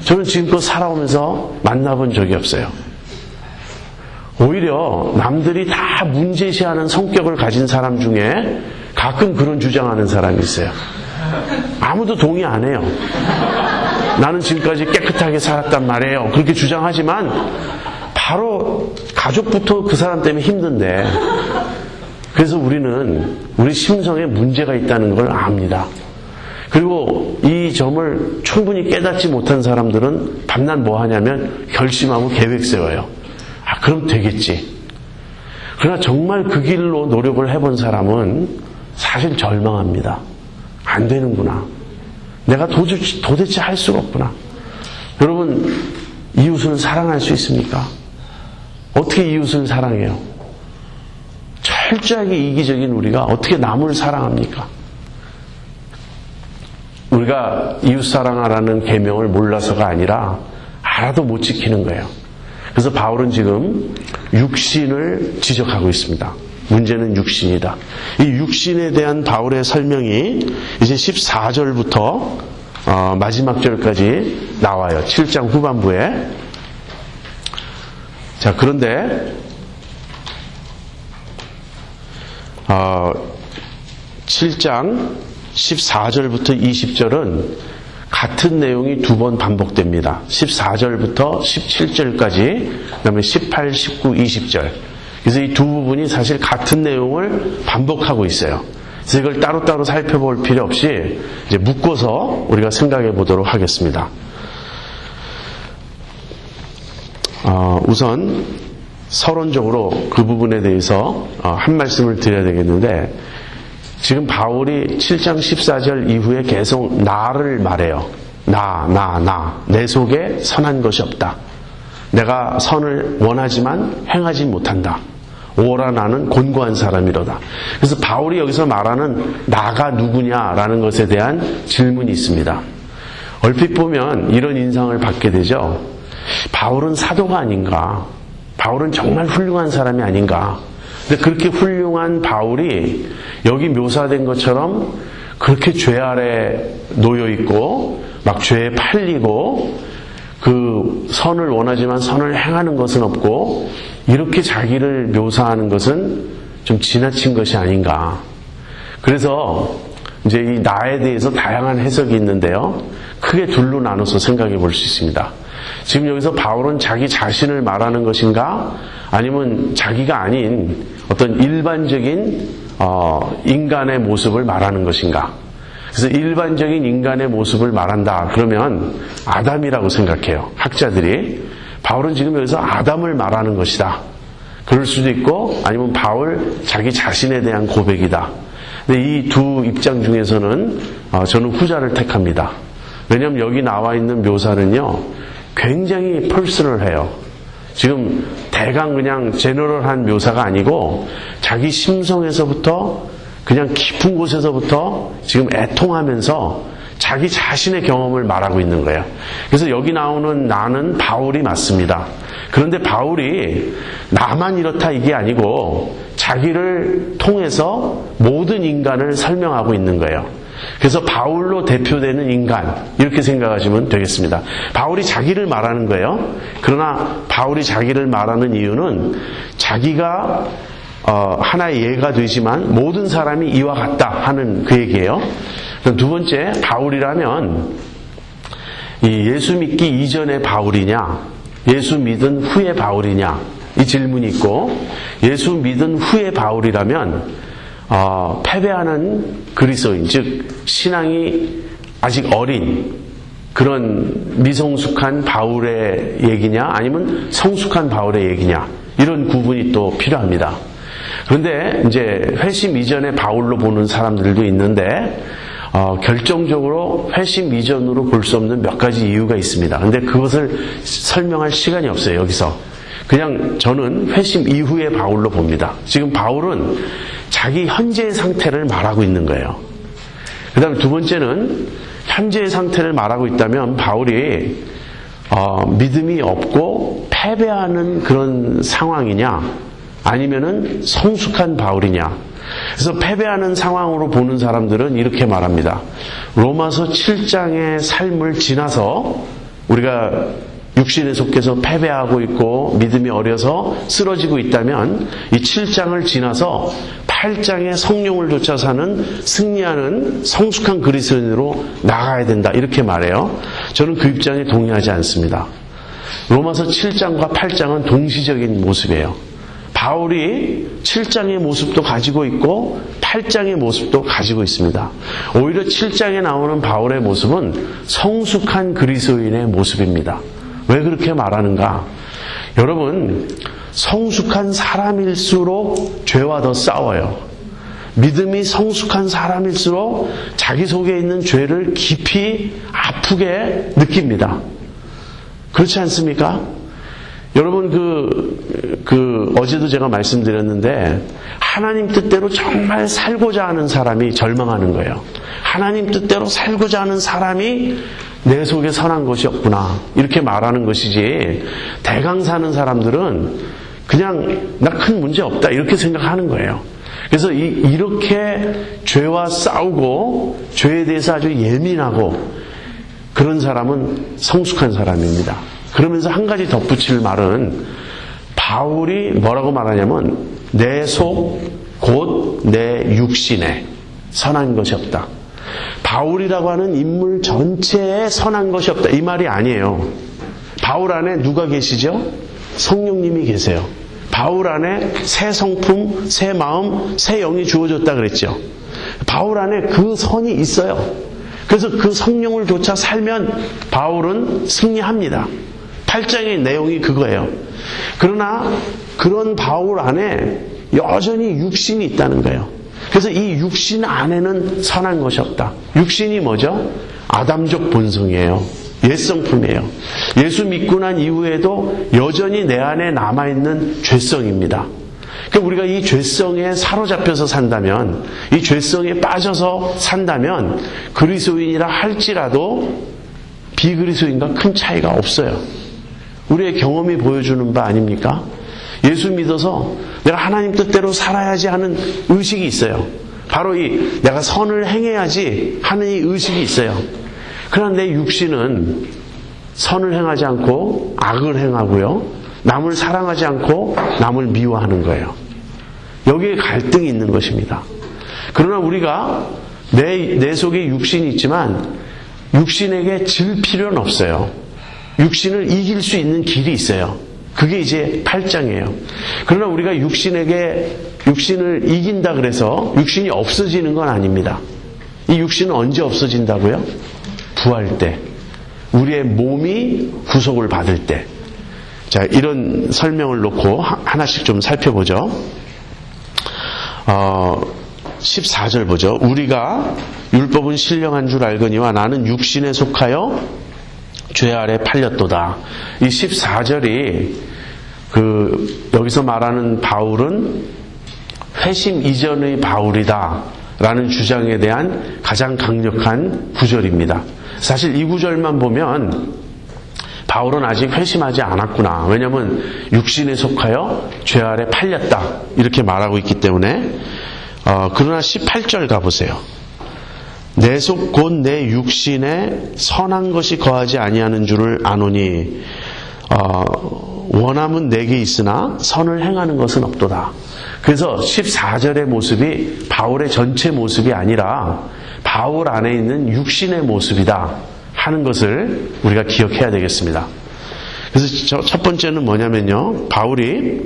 저는 지금껏 살아오면서 만나본 적이 없어요. 오히려 남들이 다 문제시하는 성격을 가진 사람 중에 가끔 그런 주장하는 사람이 있어요. 아무도 동의 안 해요. 나는 지금까지 깨끗하게 살았단 말이에요. 그렇게 주장하지만 바로 가족부터 그 사람 때문에 힘든데, 그래서 우리는 우리 심성에 문제가 있다는 걸 압니다. 그리고 이 점을 충분히 깨닫지 못한 사람들은 밤낮 뭐 하냐면 결심하고 계획 세워요. 그럼 되겠지. 그러나 정말 그 길로 노력을 해본 사람은 사실 절망합니다. 안 되는구나. 내가 도대체 할 수가 없구나. 여러분, 이웃을 사랑할 수 있습니까? 어떻게 이웃을 사랑해요? 철저하게 이기적인 우리가 어떻게 남을 사랑합니까? 우리가 이웃 사랑하라는 계명을 몰라서가 아니라 알아도 못 지키는 거예요. 그래서 바울은 지금 육신을 지적하고 있습니다. 문제는 육신이다. 이 육신에 대한 바울의 설명이 이제 14절부터 마지막 절까지 나와요. 7장 후반부에. 자, 그런데 7장 14절부터 20절은 같은 내용이 두 번 반복됩니다. 14절부터 17절까지, 그 다음에 18, 19, 20절. 그래서 이 두 부분이 사실 같은 내용을 반복하고 있어요. 그래서 이걸 따로따로 살펴볼 필요 없이 이제 묶어서 우리가 생각해 보도록 하겠습니다. 우선 서론적으로 그 부분에 대해서 한 말씀을 드려야 되겠는데, 지금 바울이 7장 14절 이후에 계속 나를 말해요. 내 속에 선한 것이 없다. 내가 선을 원하지만 행하지 못한다. 오라 나는 곤고한 사람이로다. 그래서 바울이 여기서 말하는 나가 누구냐라는 것에 대한 질문이 있습니다. 얼핏 보면 이런 인상을 받게 되죠. 바울은 사도가 아닌가? 바울은 정말 훌륭한 사람이 아닌가? 근데 그렇게 훌륭한 바울이 여기 묘사된 것처럼 그렇게 죄 아래 놓여 있고 막 죄에 팔리고 그 선을 원하지만 선을 행하는 것은 없고 이렇게 자기를 묘사하는 것은 좀 지나친 것이 아닌가. 그래서 이제 이 나에 대해서 다양한 해석이 있는데요. 크게 둘로 나눠서 생각해 볼 수 있습니다. 지금 여기서 바울은 자기 자신을 말하는 것인가? 아니면 자기가 아닌 어떤 일반적인 인간의 모습을 말하는 것인가? 그래서 일반적인 인간의 모습을 말한다. 그러면 아담이라고 생각해요. 학자들이. 바울은 지금 여기서 아담을 말하는 것이다. 그럴 수도 있고 아니면 바울 자기 자신에 대한 고백이다. 근데 이 두 입장 중에서는 저는 후자를 택합니다. 왜냐하면 여기 나와 있는 묘사는요. 굉장히 퍼스널해요. 지금 대강 그냥 제너럴한 묘사가 아니고 자기 심성에서부터 그냥 깊은 곳에서부터 지금 애통하면서 자기 자신의 경험을 말하고 있는 거예요. 그래서 여기 나오는 나는 바울이 맞습니다. 그런데 바울이 나만 이렇다 이게 아니고 자기를 통해서 모든 인간을 설명하고 있는 거예요. 그래서 바울로 대표되는 인간 이렇게 생각하시면 되겠습니다. 바울이 자기를 말하는 거예요. 그러나 바울이 자기를 말하는 이유는 자기가 하나의 예가 되지만 모든 사람이 이와 같다 하는 그 얘기예요. 두 번째, 바울이라면 이 예수 믿기 이전의 바울이냐 예수 믿은 후의 바울이냐 이 질문이 있고, 예수 믿은 후의 바울이라면 패배하는 그리스도인, 즉 신앙이 아직 어린 그런 미성숙한 바울의 얘기냐 아니면 성숙한 바울의 얘기냐, 이런 구분이 또 필요합니다. 그런데 이제 회심 이전의 바울로 보는 사람들도 있는데 결정적으로 회심 이전으로 볼 수 없는 몇 가지 이유가 있습니다. 그런데 그것을 설명할 시간이 없어요. 여기서 그냥 저는 회심 이후의 바울로 봅니다. 지금 바울은 자기 현재의 상태를 말하고 있는 거예요. 그 다음에 두 번째는 현재의 상태를 말하고 있다면 바울이 믿음이 없고 패배하는 그런 상황이냐 아니면은 성숙한 바울이냐. 그래서 패배하는 상황으로 보는 사람들은 이렇게 말합니다. 로마서 7장의 삶을 지나서 우리가 육신에 속해서 패배하고 있고 믿음이 어려서 쓰러지고 있다면 이 7장을 지나서 8장의 성령을 쫓아 사는 승리하는 성숙한 그리스도인으로 나가야 된다, 이렇게 말해요. 저는 그 입장에 동의하지 않습니다. 로마서 7장과 8장은 동시적인 모습이에요. 바울이 7장의 모습도 가지고 있고 8장의 모습도 가지고 있습니다. 오히려 7장에 나오는 바울의 모습은 성숙한 그리스도인의 모습입니다. 왜 그렇게 말하는가? 여러분, 성숙한 사람일수록 죄와 더 싸워요. 믿음이 성숙한 사람일수록 자기 속에 있는 죄를 깊이 아프게 느낍니다. 그렇지 않습니까? 여러분, 어제도 제가 말씀드렸는데, 하나님 뜻대로 정말 살고자 하는 사람이 절망하는 거예요. 하나님 뜻대로 살고자 하는 사람이 내 속에 선한 것이 없구나, 이렇게 말하는 것이지, 대강 사는 사람들은 그냥 나 큰 문제 없다, 이렇게 생각하는 거예요. 그래서 이렇게 죄와 싸우고 죄에 대해서 아주 예민하고 그런 사람은 성숙한 사람입니다. 그러면서 한 가지 덧붙일 말은, 바울이 뭐라고 말하냐면 내 속 곧 내 육신에 선한 것이 없다. 바울이라고 하는 인물 전체에 선한 것이 없다. 이 말이 아니에요. 바울 안에 누가 계시죠? 성령님이 계세요. 바울 안에 새 성품, 새 마음, 새 영이 주어졌다 그랬죠. 바울 안에 그 선이 있어요. 그래서 그 성령을 쫓아 살면 바울은 승리합니다. 8장의 내용이 그거예요. 그러나 그런 바울 안에 여전히 육신이 있다는 거예요. 그래서 이 육신 안에는 선한 것이 없다. 육신이 뭐죠? 아담적 본성이에요. 옛성품이에요. 예수 믿고 난 이후에도 여전히 내 안에 남아있는 죄성입니다. 그러니까 우리가 이 죄성에 사로잡혀서 산다면, 이 죄성에 빠져서 산다면 그리스도인이라 할지라도 비그리스도인과 큰 차이가 없어요. 우리의 경험이 보여주는 바 아닙니까? 예수 믿어서 내가 하나님 뜻대로 살아야지 하는 의식이 있어요. 바로 이 내가 선을 행해야지 하는 이 의식이 있어요. 그러나 내 육신은 선을 행하지 않고 악을 행하고요. 남을 사랑하지 않고 남을 미워하는 거예요. 여기에 갈등이 있는 것입니다. 그러나 우리가 내 속에 육신이 있지만 육신에게 질 필요는 없어요. 육신을 이길 수 있는 길이 있어요. 그게 이제 8장이에요. 그러나 우리가 육신을 이긴다 그래서 육신이 없어지는 건 아닙니다. 이 육신은 언제 없어진다고요? 부활 때. 우리의 몸이 구속을 받을 때. 자, 이런 설명을 놓고 하나씩 좀 살펴보죠. 14절 보죠. 우리가 율법은 신령한 줄 알거니와 나는 육신에 속하여 죄 아래 팔렸도다. 이 14절이 여기서 말하는 바울은 회심 이전의 바울이다 라는 주장에 대한 가장 강력한 구절입니다. 사실 이 구절만 보면 바울은 아직 회심하지 않았구나. 왜냐하면 육신에 속하여 죄 아래 팔렸다 이렇게 말하고 있기 때문에. 그러나 18절 가보세요. 내 속 곧 내 육신에 선한 것이 거하지 아니하는 줄을 아노니 원함은 내게 있으나 선을 행하는 것은 없도다. 그래서 14절의 모습이 바울의 전체 모습이 아니라 바울 안에 있는 육신의 모습이다 하는 것을 우리가 기억해야 되겠습니다. 그래서 첫 번째는 뭐냐면요. 바울이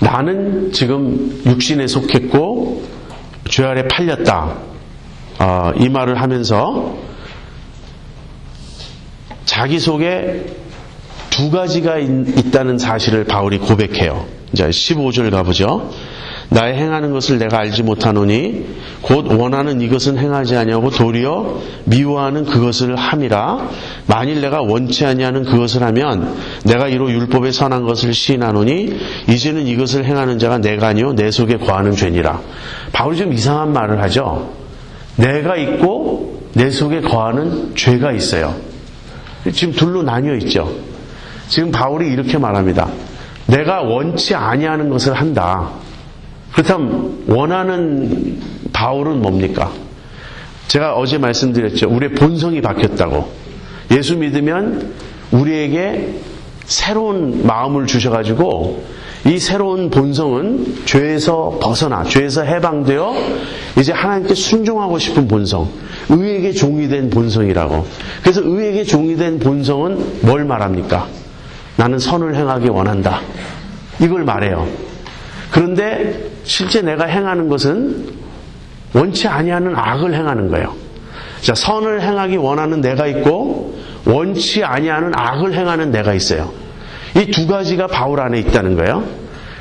나는 지금 육신에 속했고 죄 아래 팔렸다. 이 말을 하면서 자기 속에 두 가지가 있다는 사실을 바울이 고백해요. 이제 15절 가보죠. 나의 행하는 것을 내가 알지 못하노니 곧 원하는 이것은 행하지 아니하고 도리어 미워하는 그것을 함이라. 만일 내가 원치 아니하는 그것을 하면 내가 이로 율법에 선한 것을 시인하노니 이제는 이것을 행하는 자가 내가 아니요 내 속에 거하는 죄니라. 바울이 좀 이상한 말을 하죠. 내가 있고 내 속에 거하는 죄가 있어요. 지금 둘로 나뉘어 있죠. 지금 바울이 이렇게 말합니다. 내가 원치 아니하는 것을 한다. 그렇다면 원하는 바울은 뭡니까? 제가 어제 말씀드렸죠. 우리의 본성이 바뀌었다고. 예수 믿으면 우리에게 새로운 마음을 주셔가지고 이 새로운 본성은 죄에서 벗어나, 죄에서 해방되어 이제 하나님께 순종하고 싶은 본성, 의에게 종이 된 본성이라고. 그래서 의에게 종이 된 본성은 뭘 말합니까? 나는 선을 행하기 원한다. 이걸 말해요. 그런데 실제 내가 행하는 것은 원치 아니하는 악을 행하는 거예요. 자, 선을 행하기 원하는 내가 있고 원치 아니하는 악을 행하는 내가 있어요. 이 두 가지가 바울 안에 있다는 거예요.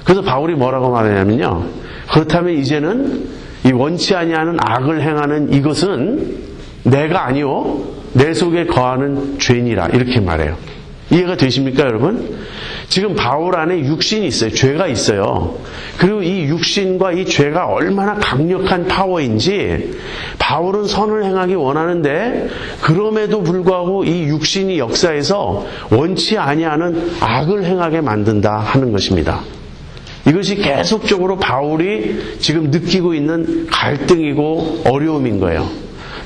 그래서 바울이 뭐라고 말하냐면요. 그렇다면 이제는 이 원치 아니하는 악을 행하는 이것은 내가 아니요 내 속에 거하는 죄니라 이렇게 말해요. 이해가 되십니까, 여러분? 지금 바울 안에 육신이 있어요. 죄가 있어요. 그리고 이 육신과 이 죄가 얼마나 강력한 파워인지 바울은 선을 행하기 원하는데 그럼에도 불구하고 이 육신이 역사에서 원치 아니하는 악을 행하게 만든다 하는 것입니다. 이것이 계속적으로 바울이 지금 느끼고 있는 갈등이고 어려움인 거예요.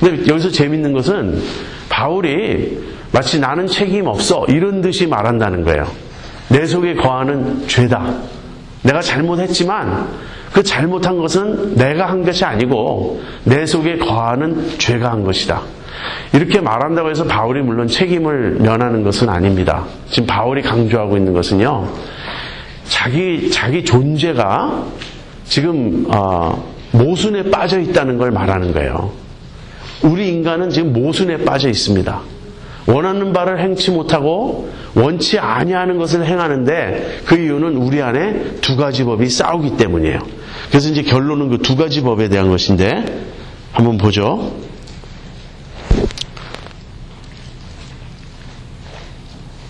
근데 여기서 재밌는 것은 바울이 마치 나는 책임 없어 이런 듯이 말한다는 거예요. 내 속에 거하는 죄다. 내가 잘못했지만 그 잘못한 것은 내가 한 것이 아니고 내 속에 거하는 죄가 한 것이다. 이렇게 말한다고 해서 바울이 물론 책임을 면하는 것은 아닙니다. 지금 바울이 강조하고 있는 것은요, 자기 존재가 지금 모순에 빠져 있다는 걸 말하는 거예요. 우리 인간은 지금 모순에 빠져 있습니다. 원하는 바를 행치 못하고 원치 아니하는 것을 행하는데 그 이유는 우리 안에 두 가지 법이 싸우기 때문이에요. 그래서 이제 결론은 그 두 가지 법에 대한 것인데 한번 보죠.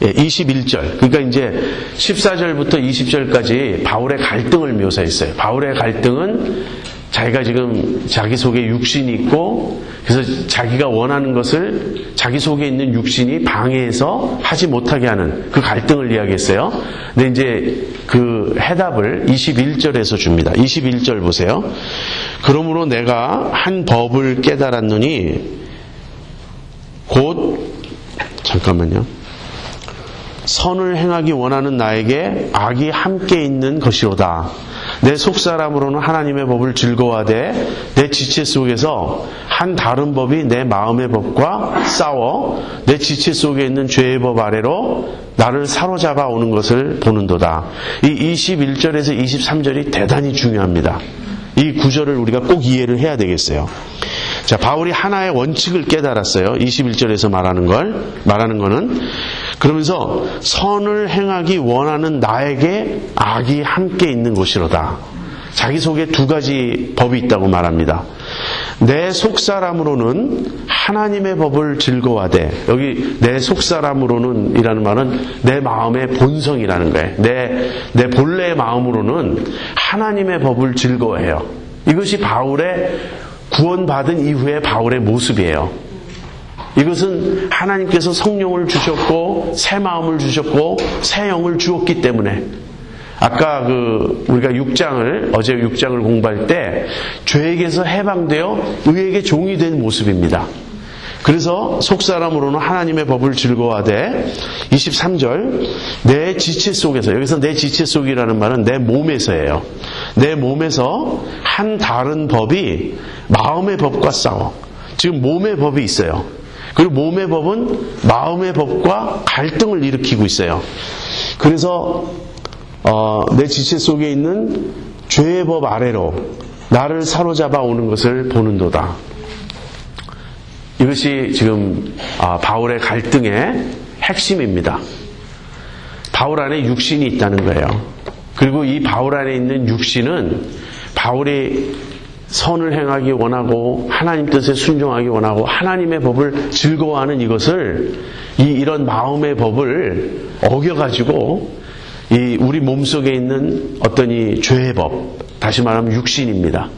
예, 21절. 그러니까 이제 14절부터 20절까지 바울의 갈등을 묘사했어요. 바울의 갈등은 자기가 지금 자기 속에 육신이 있고 그래서 자기가 원하는 것을 자기 속에 있는 육신이 방해해서 하지 못하게 하는 그 갈등을 이야기했어요. 근데 이제 그 해답을 21절에서 줍니다. 21절 보세요. 그러므로 내가 한 법을 깨달았노니 곧 잠깐만요. 선을 행하기 원하는 나에게 악이 함께 있는 것이로다. 내 속사람으로는 하나님의 법을 즐거워하되 내 지체 속에서 한 다른 법이 내 마음의 법과 싸워 내 지체 속에 있는 죄의 법 아래로 나를 사로잡아 오는 것을 보는도다. 이 21절에서 23절이 대단히 중요합니다. 이 구절을 우리가 꼭 이해를 해야 되겠어요. 자, 바울이 하나의 원칙을 깨달았어요. 21절에서 말하는 거는 그러면서 선을 행하기 원하는 나에게 악이 함께 있는 것이로다. 자기 속에 두 가지 법이 있다고 말합니다. 내 속사람으로는 하나님의 법을 즐거워하되, 여기 내 속사람으로는 이라는 말은 내 마음의 본성이라는 거예요. 내 본래의 마음으로는 하나님의 법을 즐거워해요. 이것이 바울의 구원받은 이후의 바울의 모습이에요. 이것은 하나님께서 성령을 주셨고 새 마음을 주셨고 새 영을 주었기 때문에 아까 우리가 어제 6장을 공부할 때 죄에게서 해방되어 의에게 종이 된 모습입니다. 그래서 속사람으로는 하나님의 법을 즐거워하되 23절 내 지체 속에서, 여기서 내 지체 속이라는 말은 내 몸에서예요. 내 몸에서 한 다른 법이 마음의 법과 싸워. 지금 몸의 법이 있어요. 그리고 몸의 법은 마음의 법과 갈등을 일으키고 있어요. 그래서 내 지체 속에 있는 죄의 법 아래로 나를 사로잡아 오는 것을 보는도다. 이것이 지금 바울의 갈등의 핵심입니다. 바울 안에 육신이 있다는 거예요. 그리고 이 바울 안에 있는 육신은 바울이 선을 행하기 원하고 하나님 뜻에 순종하기 원하고 하나님의 법을 즐거워하는 이런 마음의 법을 어겨가지고 우리 몸속에 있는 어떤 이 죄의 법, 다시 말하면 육신입니다.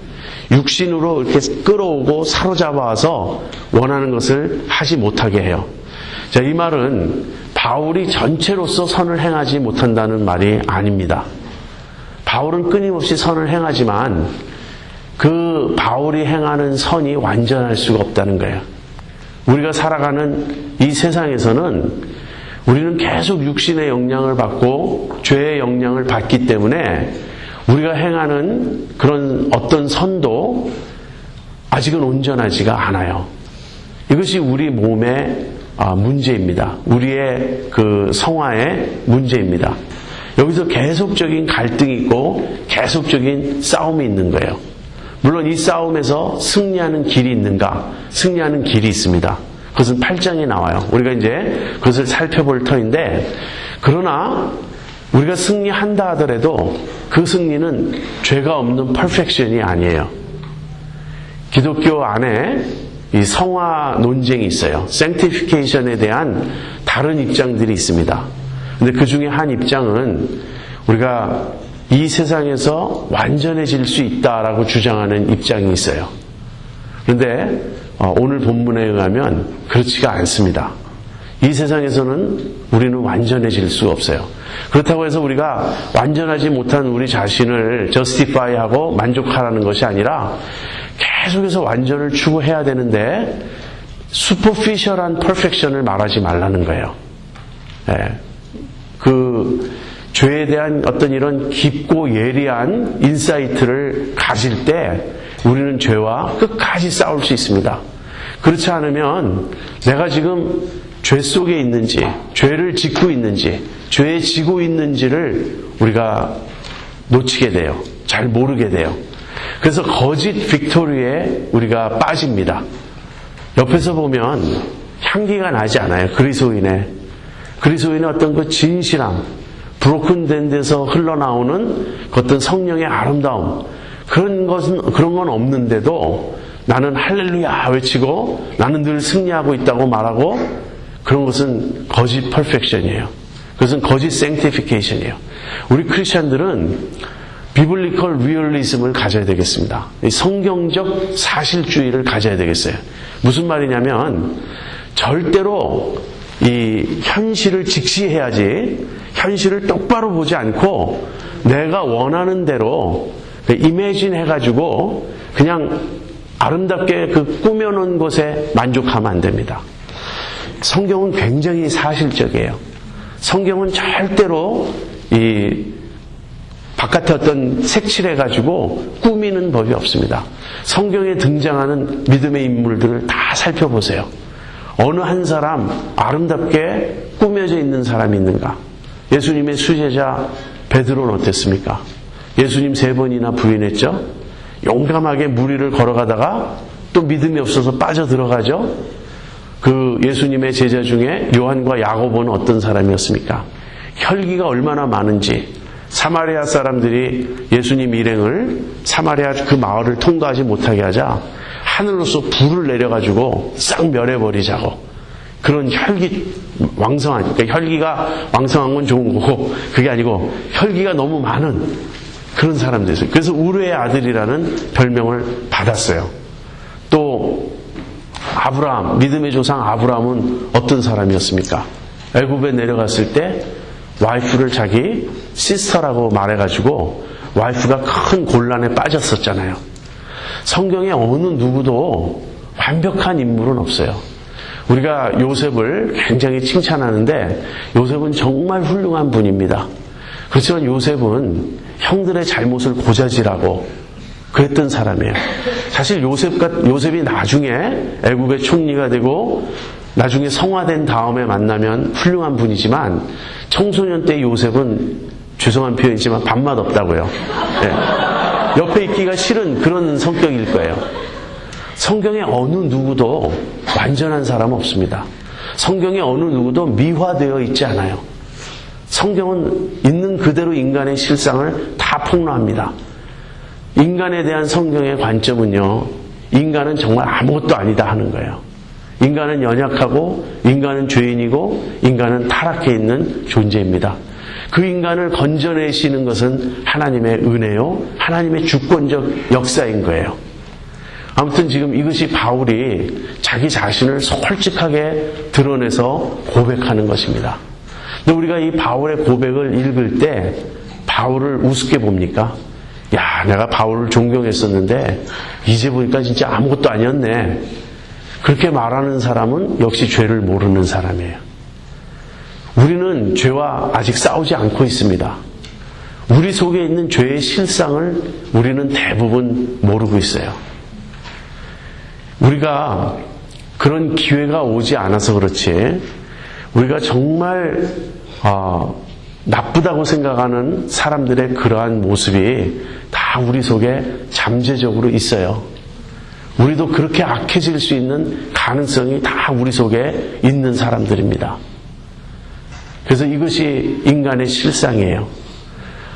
육신으로 이렇게 끌어오고 사로잡아서 원하는 것을 하지 못하게 해요. 자, 이 말은 바울이 전체로서 선을 행하지 못한다는 말이 아닙니다. 바울은 끊임없이 선을 행하지만 그 바울이 행하는 선이 완전할 수가 없다는 거예요. 우리가 살아가는 이 세상에서는 우리는 계속 육신의 영향을 받고 죄의 영향을 받기 때문에 우리가 행하는 그런 어떤 선도 아직은 온전하지가 않아요. 이것이 우리 몸의 문제입니다. 우리의 그 성화의 문제입니다. 여기서 계속적인 갈등이 있고 계속적인 싸움이 있는 거예요. 물론 이 싸움에서 승리하는 길이 있는가? 승리하는 길이 있습니다. 그것은 8장에 나와요. 우리가 이제 그것을 살펴볼 터인데, 그러나 우리가 승리한다 하더라도 그 승리는 죄가 없는 퍼펙션이 아니에요. 기독교 안에 이 성화 논쟁이 있어요. sanctification에 대한 다른 입장들이 있습니다. 근데 그 중에 한 입장은 우리가 이 세상에서 완전해질 수 있다라고 주장하는 입장이 있어요. 그런데 오늘 본문에 의하면 그렇지가 않습니다. 이 세상에서는 우리는 완전해질 수가 없어요. 그렇다고 해서 우리가 완전하지 못한 우리 자신을 justify하고 만족하라는 것이 아니라 계속해서 완전을 추구해야 되는데 superficial한 perfection을 말하지 말라는 거예요. 네. 죄에 대한 어떤 이런 깊고 예리한 인사이트를 가질 때 우리는 죄와 끝까지 싸울 수 있습니다. 그렇지 않으면 내가 지금 죄 속에 있는지, 죄를 짓고 있는지, 죄에 지고 있는지를 우리가 놓치게 돼요. 잘 모르게 돼요. 그래서 거짓 빅토리에 우리가 빠집니다. 옆에서 보면 향기가 나지 않아요. 그리스도인의 어떤 그 진실함, 브로큰된 데서 흘러나오는 그 어떤 성령의 아름다움, 그런 건 없는데도 나는 할렐루야 외치고 나는 늘 승리하고 있다고 말하고, 그런 것은 거짓 퍼펙션이에요. 그것은 거짓 생티피케이션이에요. 우리 크리스천들은 비블리컬 리얼리즘을 가져야 되겠습니다. 성경적 사실주의를 가져야 되겠어요. 무슨 말이냐면 절대로 이 현실을 직시해야지, 현실을 똑바로 보지 않고 내가 원하는 대로 이미진 해가지고 그냥 아름답게 그 꾸며놓은 것에 만족하면 안 됩니다. 성경은 굉장히 사실적이에요. 성경은 절대로 이 바깥에 어떤 색칠해가지고 꾸미는 법이 없습니다. 성경에 등장하는 믿음의 인물들을 다 살펴보세요. 어느 한 사람 아름답게 꾸며져 있는 사람이 있는가? 예수님의 수제자 베드로는 어땠습니까? 예수님 3번이나 부인했죠? 용감하게 무리를 걸어가다가 또 믿음이 없어서 빠져들어가죠? 그 예수님의 제자 중에 요한과 야고보는 어떤 사람이었습니까? 혈기가 얼마나 많은지, 사마리아 사람들이 예수님 일행을 사마리아 그 마을을 통과하지 못하게 하자 하늘로서 불을 내려가지고 싹 멸해버리자고, 그런 혈기 왕성한, 그러니까 혈기가 왕성한 건 좋은 거고 그게 아니고 혈기가 너무 많은 그런 사람들이었어요. 그래서 우르의 아들이라는 별명을 받았어요. 또 아브라함, 믿음의 조상 아브라함은 어떤 사람이었습니까? 애굽에 내려갔을 때 와이프를 자기 시스터라고 말해가지고 와이프가 큰 곤란에 빠졌었잖아요. 성경에 어느 누구도 완벽한 인물은 없어요. 우리가 요셉을 굉장히 칭찬하는데 요셉은 정말 훌륭한 분입니다. 그렇지만 요셉은 형들의 잘못을 고자질하고 그랬던 사람이에요. 사실 요셉이 나중에 애굽의 총리가 되고 나중에 성화된 다음에 만나면 훌륭한 분이지만 청소년 때 요셉은 죄송한 표현이지만 밥맛 없다고요. 네. 옆에 있기가 싫은 그런 성격일 거예요. 성경에 어느 누구도 완전한 사람은 없습니다. 성경에 어느 누구도 미화되어 있지 않아요. 성경은 있는 그대로 인간의 실상을 다 폭로합니다. 인간에 대한 성경의 관점은요, 인간은 정말 아무것도 아니다 하는 거예요. 인간은 연약하고 인간은 죄인이고 인간은 타락해 있는 존재입니다. 그 인간을 건져내시는 것은 하나님의 은혜요, 하나님의 주권적 역사인 거예요. 아무튼 지금 이것이 바울이 자기 자신을 솔직하게 드러내서 고백하는 것입니다. 근데 우리가 이 바울의 고백을 읽을 때 바울을 우습게 봅니까? 야, 내가 바울을 존경했었는데 이제 보니까 진짜 아무것도 아니었네. 그렇게 말하는 사람은 역시 죄를 모르는 사람이에요. 우리는 죄와 아직 싸우지 않고 있습니다. 우리 속에 있는 죄의 실상을 우리는 대부분 모르고 있어요. 우리가 그런 기회가 오지 않아서 그렇지, 우리가 정말 나쁘다고 생각하는 사람들의 그러한 모습이 다 우리 속에 잠재적으로 있어요. 우리도 그렇게 악해질 수 있는 가능성이 다 우리 속에 있는 사람들입니다. 그래서 이것이 인간의 실상이에요.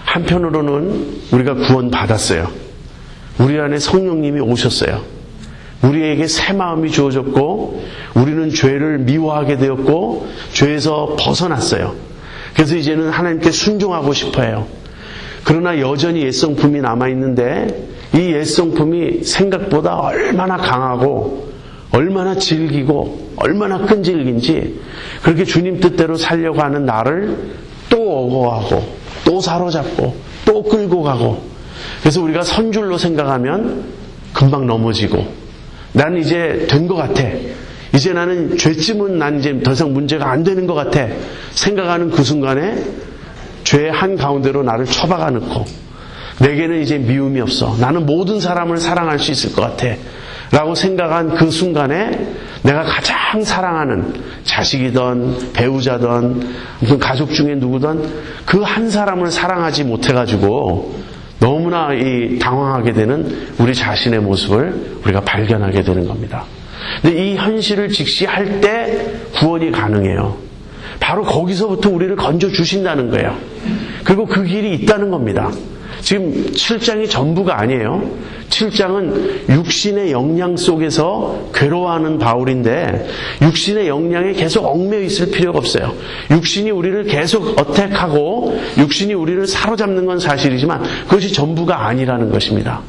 한편으로는 우리가 구원받았어요. 우리 안에 성령님이 오셨어요. 우리에게 새 마음이 주어졌고 우리는 죄를 미워하게 되었고 죄에서 벗어났어요. 그래서 이제는 하나님께 순종하고 싶어요. 그러나 여전히 옛성품이 남아있는데 이 옛성품이 생각보다 얼마나 강하고 얼마나 질기고 얼마나 끈질긴지, 그렇게 주님 뜻대로 살려고 하는 나를 또 억어하고 또 사로잡고 또 끌고 가고, 그래서 우리가 선줄로 생각하면 금방 넘어지고 나는 이제 된 것 같아, 이제 나는 죄쯤은 난 이제 더 이상 문제가 안 되는 것 같아 생각하는 그 순간에 죄의 한가운데로 나를 처박아 넣고 내게는 이제 미움이 없어. 나는 모든 사람을 사랑할 수 있을 것 같아. 라고 생각한 그 순간에 내가 가장 사랑하는 자식이든 배우자든 무슨 가족 중에 누구든 그 한 사람을 사랑하지 못해가지고 너무나 당황하게 되는 우리 자신의 모습을 우리가 발견하게 되는 겁니다. 근데 이 현실을 직시할 때 구원이 가능해요. 바로 거기서부터 우리를 건져주신다는 거예요. 그리고 그 길이 있다는 겁니다. 지금 7장이 전부가 아니에요. 7장은 육신의 영향 속에서 괴로워하는 바울인데 육신의 영향에 계속 얽매여 있을 필요가 없어요. 육신이 우리를 계속 어택하고 육신이 우리를 사로잡는 건 사실이지만 그것이 전부가 아니라는 것입니다.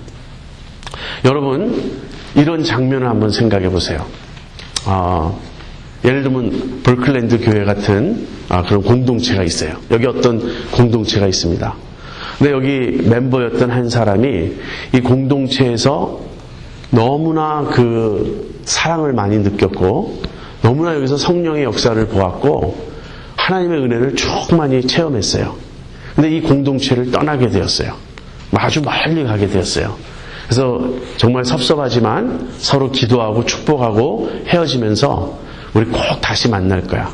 여러분, 이런 장면을 한번 생각해 보세요. 예를 들면 벌클랜드 교회 같은 그런 공동체가 있어요. 여기 어떤 공동체가 있습니다. 근데 여기 멤버였던 한 사람이 이 공동체에서 너무나 그 사랑을 많이 느꼈고 너무나 여기서 성령의 역사를 보았고 하나님의 은혜를 충만히 체험했어요. 근데 이 공동체를 떠나게 되었어요. 아주 멀리 가게 되었어요. 그래서 정말 섭섭하지만 서로 기도하고 축복하고 헤어지면서 우리 꼭 다시 만날 거야.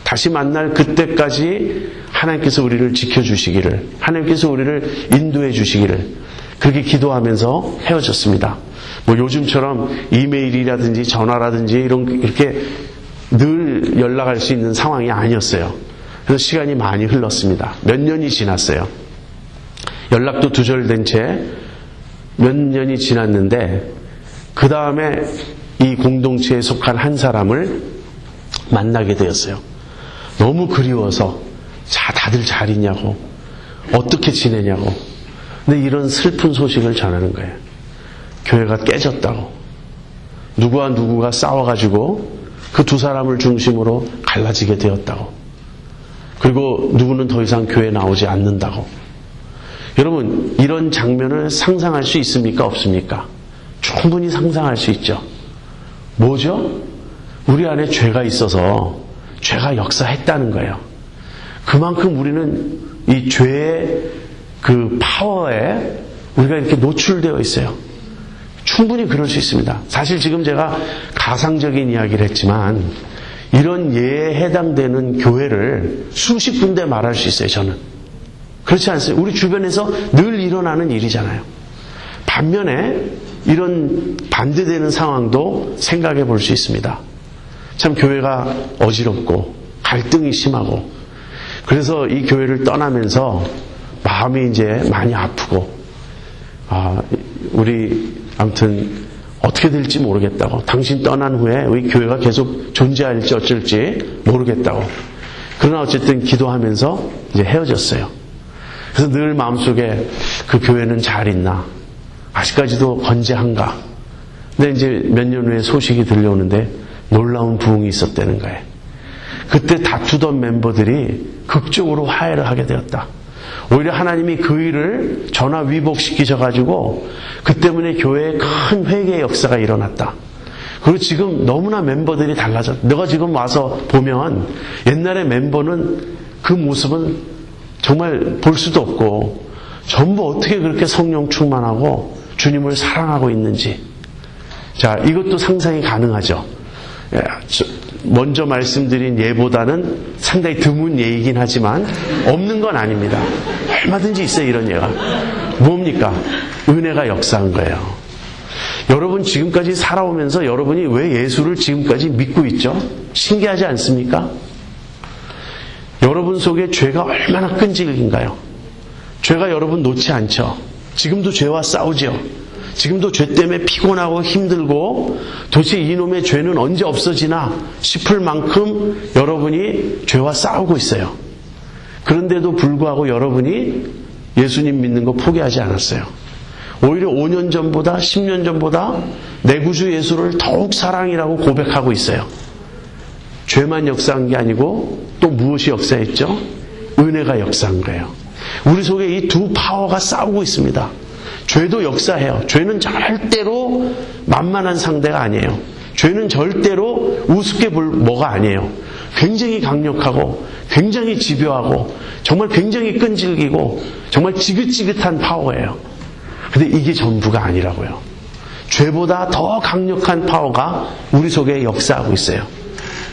다시 만날 그때까지 하나님께서 우리를 지켜주시기를, 하나님께서 우리를 인도해 주시기를 그렇게 기도하면서 헤어졌습니다. 뭐 요즘처럼 이메일이라든지 전화라든지 이렇게 늘 연락할 수 있는 상황이 아니었어요. 그래서 시간이 많이 흘렀습니다. 몇 년이 지났어요. 연락도 두절된 채 몇 년이 지났는데 그 다음에 이 공동체에 속한 한 사람을 만나게 되었어요. 너무 그리워서 다들 잘 있냐고, 어떻게 지내냐고. 근데 이런 슬픈 소식을 전하는 거예요. 교회가 깨졌다고. 누구와 누구가 싸워가지고 그 두 사람을 중심으로 갈라지게 되었다고. 그리고 누구는 더 이상 교회에 나오지 않는다고. 여러분, 이런 장면을 상상할 수 있습니까? 없습니까? 충분히 상상할 수 있죠. 뭐죠? 우리 안에 죄가 있어서 죄가 역사했다는 거예요. 그만큼 우리는 이 죄의 그 파워에 우리가 이렇게 노출되어 있어요. 충분히 그럴 수 있습니다. 사실 지금 제가 가상적인 이야기를 했지만 이런 예에 해당되는 교회를 수십 군데 말할 수 있어요. 저는. 그렇지 않습니까? 우리 주변에서 늘 일어나는 일이잖아요. 반면에 이런 반대되는 상황도 생각해 볼 수 있습니다. 참 교회가 어지럽고 갈등이 심하고 그래서 이 교회를 떠나면서 마음이 이제 많이 아프고 우리 아무튼 어떻게 될지 모르겠다고, 당신 떠난 후에 우리 교회가 계속 존재할지 어쩔지 모르겠다고. 그러나 어쨌든 기도하면서 이제 헤어졌어요. 그래서 늘 마음속에 그 교회는 잘 있나, 아직까지도 건재한가. 근데 이제 몇 년 후에 소식이 들려오는데 놀라운 부흥이 있었다는 거예요. 그때 다투던 멤버들이 극적으로 화해를 하게 되었다. 오히려 하나님이 그 일을 전화 위복시키셔가지고 그 때문에 교회에 큰 회개의 역사가 일어났다. 그리고 지금 너무나 멤버들이 달라졌다. 너가 지금 와서 보면 옛날의 멤버는 그 모습은 정말 볼 수도 없고 전부 어떻게 그렇게 성령 충만하고 주님을 사랑하고 있는지. 자, 이것도 상상이 가능하죠. 먼저 말씀드린 예보다는 상당히 드문 예이긴 하지만 없는 건 아닙니다. 얼마든지 있어요, 이런 예가. 뭡니까? 은혜가 역사한 거예요. 여러분 지금까지 살아오면서 여러분이 왜 예수를 지금까지 믿고 있죠? 신기하지 않습니까? 여러분 속에 죄가 얼마나 끈질긴가요? 죄가 여러분 놓지 않죠. 지금도 죄와 싸우죠. 지금도 죄 때문에 피곤하고 힘들고 도대체 이놈의 죄는 언제 없어지나 싶을 만큼 여러분이 죄와 싸우고 있어요. 그런데도 불구하고 여러분이 예수님 믿는 거 포기하지 않았어요. 오히려 5년 전보다 10년 전보다 내 구주 예수를 더욱 사랑이라고 고백하고 있어요. 죄만 역사한 게 아니고 또 무엇이 역사했죠? 은혜가 역사한 거예요. 우리 속에 이 두 파워가 싸우고 있습니다. 죄도 역사해요. 죄는 절대로 만만한 상대가 아니에요. 죄는 절대로 우습게 볼 뭐가 아니에요. 굉장히 강력하고 굉장히 집요하고 정말 굉장히 끈질기고 정말 지긋지긋한 파워예요. 근데 이게 전부가 아니라고요. 죄보다 더 강력한 파워가 우리 속에 역사하고 있어요.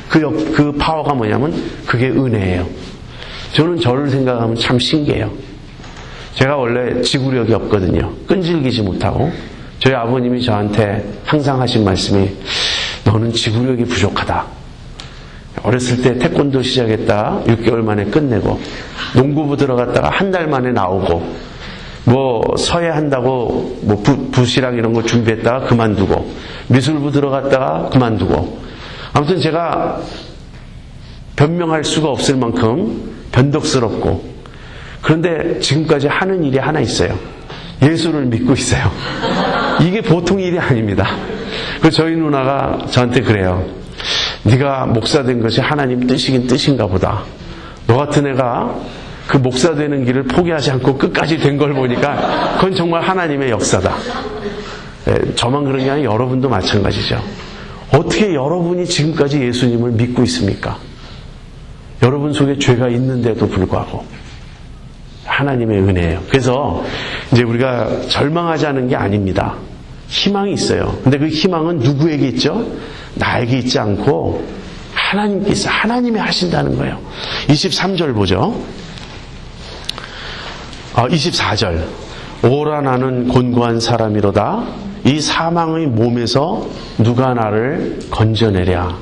그 파워가 뭐냐면 그게 은혜예요. 저는 저를 생각하면 참 신기해요. 제가 원래 지구력이 없거든요. 끈질기지 못하고. 저희 아버님이 저한테 항상 하신 말씀이 너는 지구력이 부족하다. 어렸을 때 태권도 시작했다가 6개월 만에 끝내고 농구부 들어갔다가 한 달 만에 나오고 서예 한다고 붓이랑 이런 거 준비했다가 그만두고 미술부 들어갔다가 그만두고 아무튼 제가 변명할 수가 없을 만큼 변덕스럽고 그런데 지금까지 하는 일이 하나 있어요. 예수를 믿고 있어요. 이게 보통 일이 아닙니다. 그래서 저희 누나가 저한테 그래요. 네가 목사 된 것이 하나님 뜻이긴 뜻인가 보다. 너 같은 애가 그 목사 되는 길을 포기하지 않고 끝까지 된 걸 보니까 그건 정말 하나님의 역사다. 저만 그런 게 아니라 여러분도 마찬가지죠. 어떻게 여러분이 지금까지 예수님을 믿고 있습니까? 여러분 속에 죄가 있는데도 불구하고 하나님의 은혜예요. 그래서 이제 우리가 절망하지 게 아닙니다. 희망이 있어요. 근데 그 희망은 누구에게 있죠? 나에게 있지 않고 하나님께 있어요. 하나님이 하신다는 거예요. 23절 보죠. 24절. 오라 나는 곤고한 사람이로다. 이 사망의 몸에서 누가 나를 건져내랴.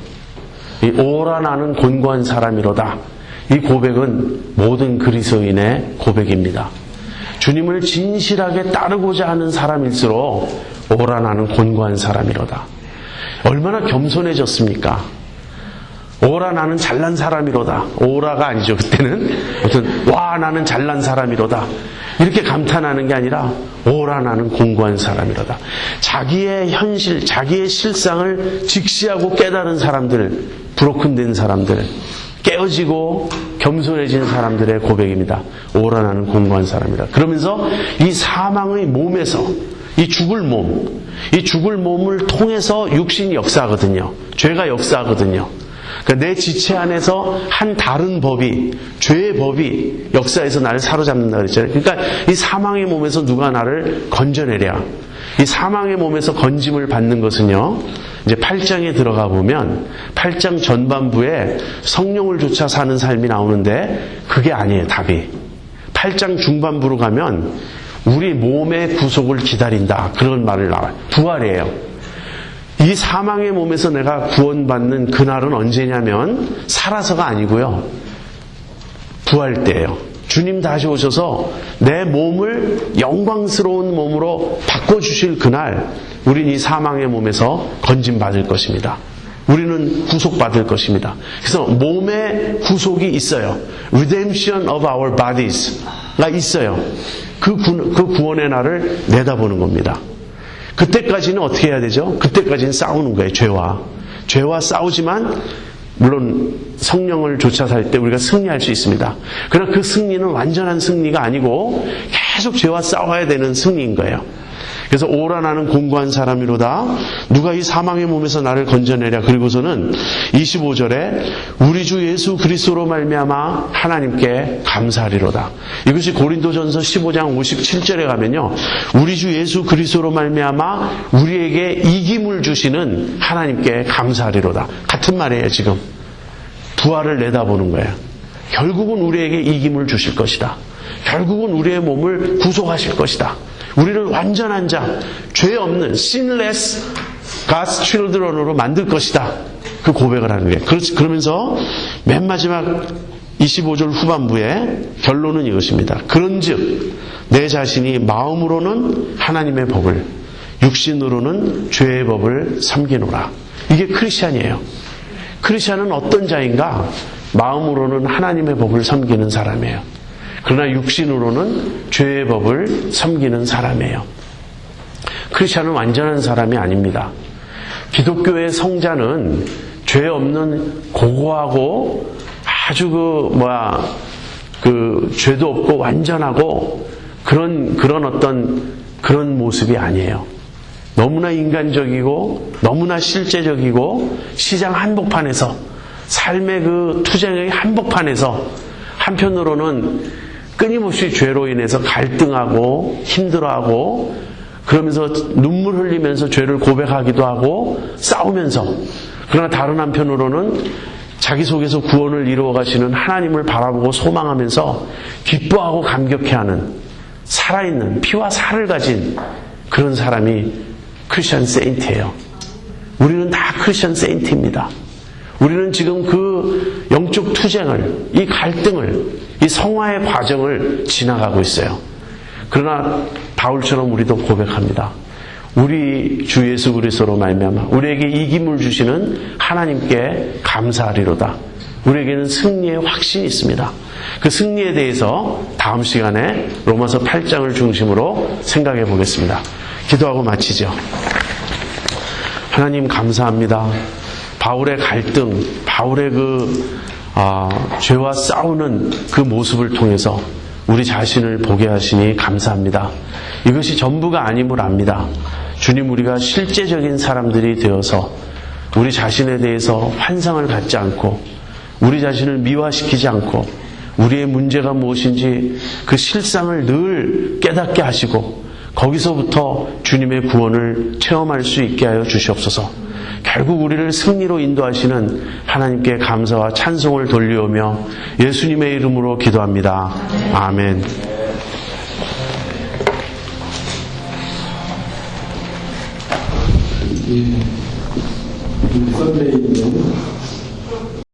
이 오라 나는 곤고한 사람이로다. 이 고백은 모든 그리스도인의 고백입니다. 주님을 진실하게 따르고자 하는 사람일수록 오라 나는 곤고한 사람이로다. 얼마나 겸손해졌습니까? 오라 나는 잘난 사람이로다. 오라가 아니죠. 그때는 어떤 와 나는 잘난 사람이로다. 이렇게 감탄하는 게 아니라 오라 나는 공고한 사람이로다. 자기의 현실, 자기의 실상을 직시하고 깨달은 사람들, 브로큰된 사람들, 깨어지고 겸손해진 사람들의 고백입니다. 오라 나는 공고한 사람이다. 그러면서 이 사망의 몸에서 이 죽을 몸을 통해서 육신이 역사하거든요. 죄가 역사하거든요. 그러니까 내 지체 안에서 한 다른 법이, 죄의 법이 역사에서 나를 사로잡는다 그랬잖아요. 그러니까 이 사망의 몸에서 누가 나를 건져내랴. 이 사망의 몸에서 건짐을 받는 것은요, 이제 8장에 들어가 보면 8장 전반부에 성령을 쫓아 사는 삶이 나오는데 그게 아니에요, 답이. 8장 중반부로 가면 우리 몸의 구속을 기다린다. 그런 말을 나와요. 부활이에요. 이 사망의 몸에서 내가 구원받는 그날은 언제냐면 살아서가 아니고요. 부활 때예요. 주님 다시 오셔서 내 몸을 영광스러운 몸으로 바꿔주실 그날 우린 이 사망의 몸에서 건짐받을 것입니다. 우리는 구속받을 것입니다. 그래서 몸의 구속이 있어요. Redemption of our bodies가 있어요. 그 구원의 날을 내다보는 겁니다. 그때까지는 어떻게 해야 되죠? 그때까지는 싸우는 거예요. 죄와 싸우지만 물론 성령을 쫓아 살 때 우리가 승리할 수 있습니다. 그러나 그 승리는 완전한 승리가 아니고 계속 죄와 싸워야 되는 승리인 거예요. 그래서 오라 나는 공고한 사람이로다. 누가 이 사망의 몸에서 나를 건져내랴. 그리고서는 25절에 우리 주 예수 그리스도로 말미암아 하나님께 감사하리로다. 이것이 고린도전서 15장 57절에 가면요. 우리 주 예수 그리스도로 말미암아 우리에게 이김을 주시는 하나님께 감사하리로다. 같은 말이에요. 지금. 부활을 내다보는 거예요. 결국은 우리에게 이김을 주실 것이다. 결국은 우리의 몸을 구속하실 것이다. 우리를 완전한 자, 죄 없는 sinless God's children으로 만들 것이다. 그 고백을 하는 거예요. 그러면서 맨 마지막 25절 후반부에 결론은 이것입니다. 그런즉 내 자신이 마음으로는 하나님의 법을, 육신으로는 죄의 법을 섬기노라. 이게 크리스찬이에요. 크리스찬은 어떤 자인가? 마음으로는 하나님의 법을 섬기는 사람이에요. 그러나 육신으로는 죄의 법을 섬기는 사람이에요. 크리스찬은 완전한 사람이 아닙니다. 기독교의 성자는 죄 없는 고고하고 아주 죄도 없고 완전하고 그런 모습이 아니에요. 너무나 인간적이고 너무나 실제적이고 시장 한복판에서 삶의 그 투쟁의 한복판에서 한편으로는 끊임없이 죄로 인해서 갈등하고 힘들어하고 그러면서 눈물 흘리면서 죄를 고백하기도 하고 싸우면서, 그러나 다른 한편으로는 자기 속에서 구원을 이루어 가시는 하나님을 바라보고 소망하면서 기뻐하고 감격해하는 살아있는 피와 살을 가진 그런 사람이 크리스천 세인트예요. 우리는 다 크리스천 세인트입니다. 우리는 지금 그 영적 투쟁을, 이 갈등을, 이 성화의 과정을 지나가고 있어요. 그러나 바울처럼 우리도 고백합니다. 우리 주 예수 그리스도로 말미암아 우리에게 이김을 주시는 하나님께 감사하리로다. 우리에게는 승리의 확신이 있습니다. 그 승리에 대해서 다음 시간에 로마서 8장을 중심으로 생각해 보겠습니다. 기도하고 마치죠. 하나님 감사합니다. 바울의 갈등, 바울의 죄와 싸우는 그 모습을 통해서 우리 자신을 보게 하시니 감사합니다. 이것이 전부가 아님을 압니다. 주님, 우리가 실제적인 사람들이 되어서 우리 자신에 대해서 환상을 갖지 않고 우리 자신을 미화시키지 않고 우리의 문제가 무엇인지 그 실상을 늘 깨닫게 하시고 거기서부터 주님의 구원을 체험할 수 있게 하여 주시옵소서. 결국 우리를 승리로 인도하시는 하나님께 감사와 찬송을 돌리오며 예수님의 이름으로 기도합니다. 아멘. 썬데이 있는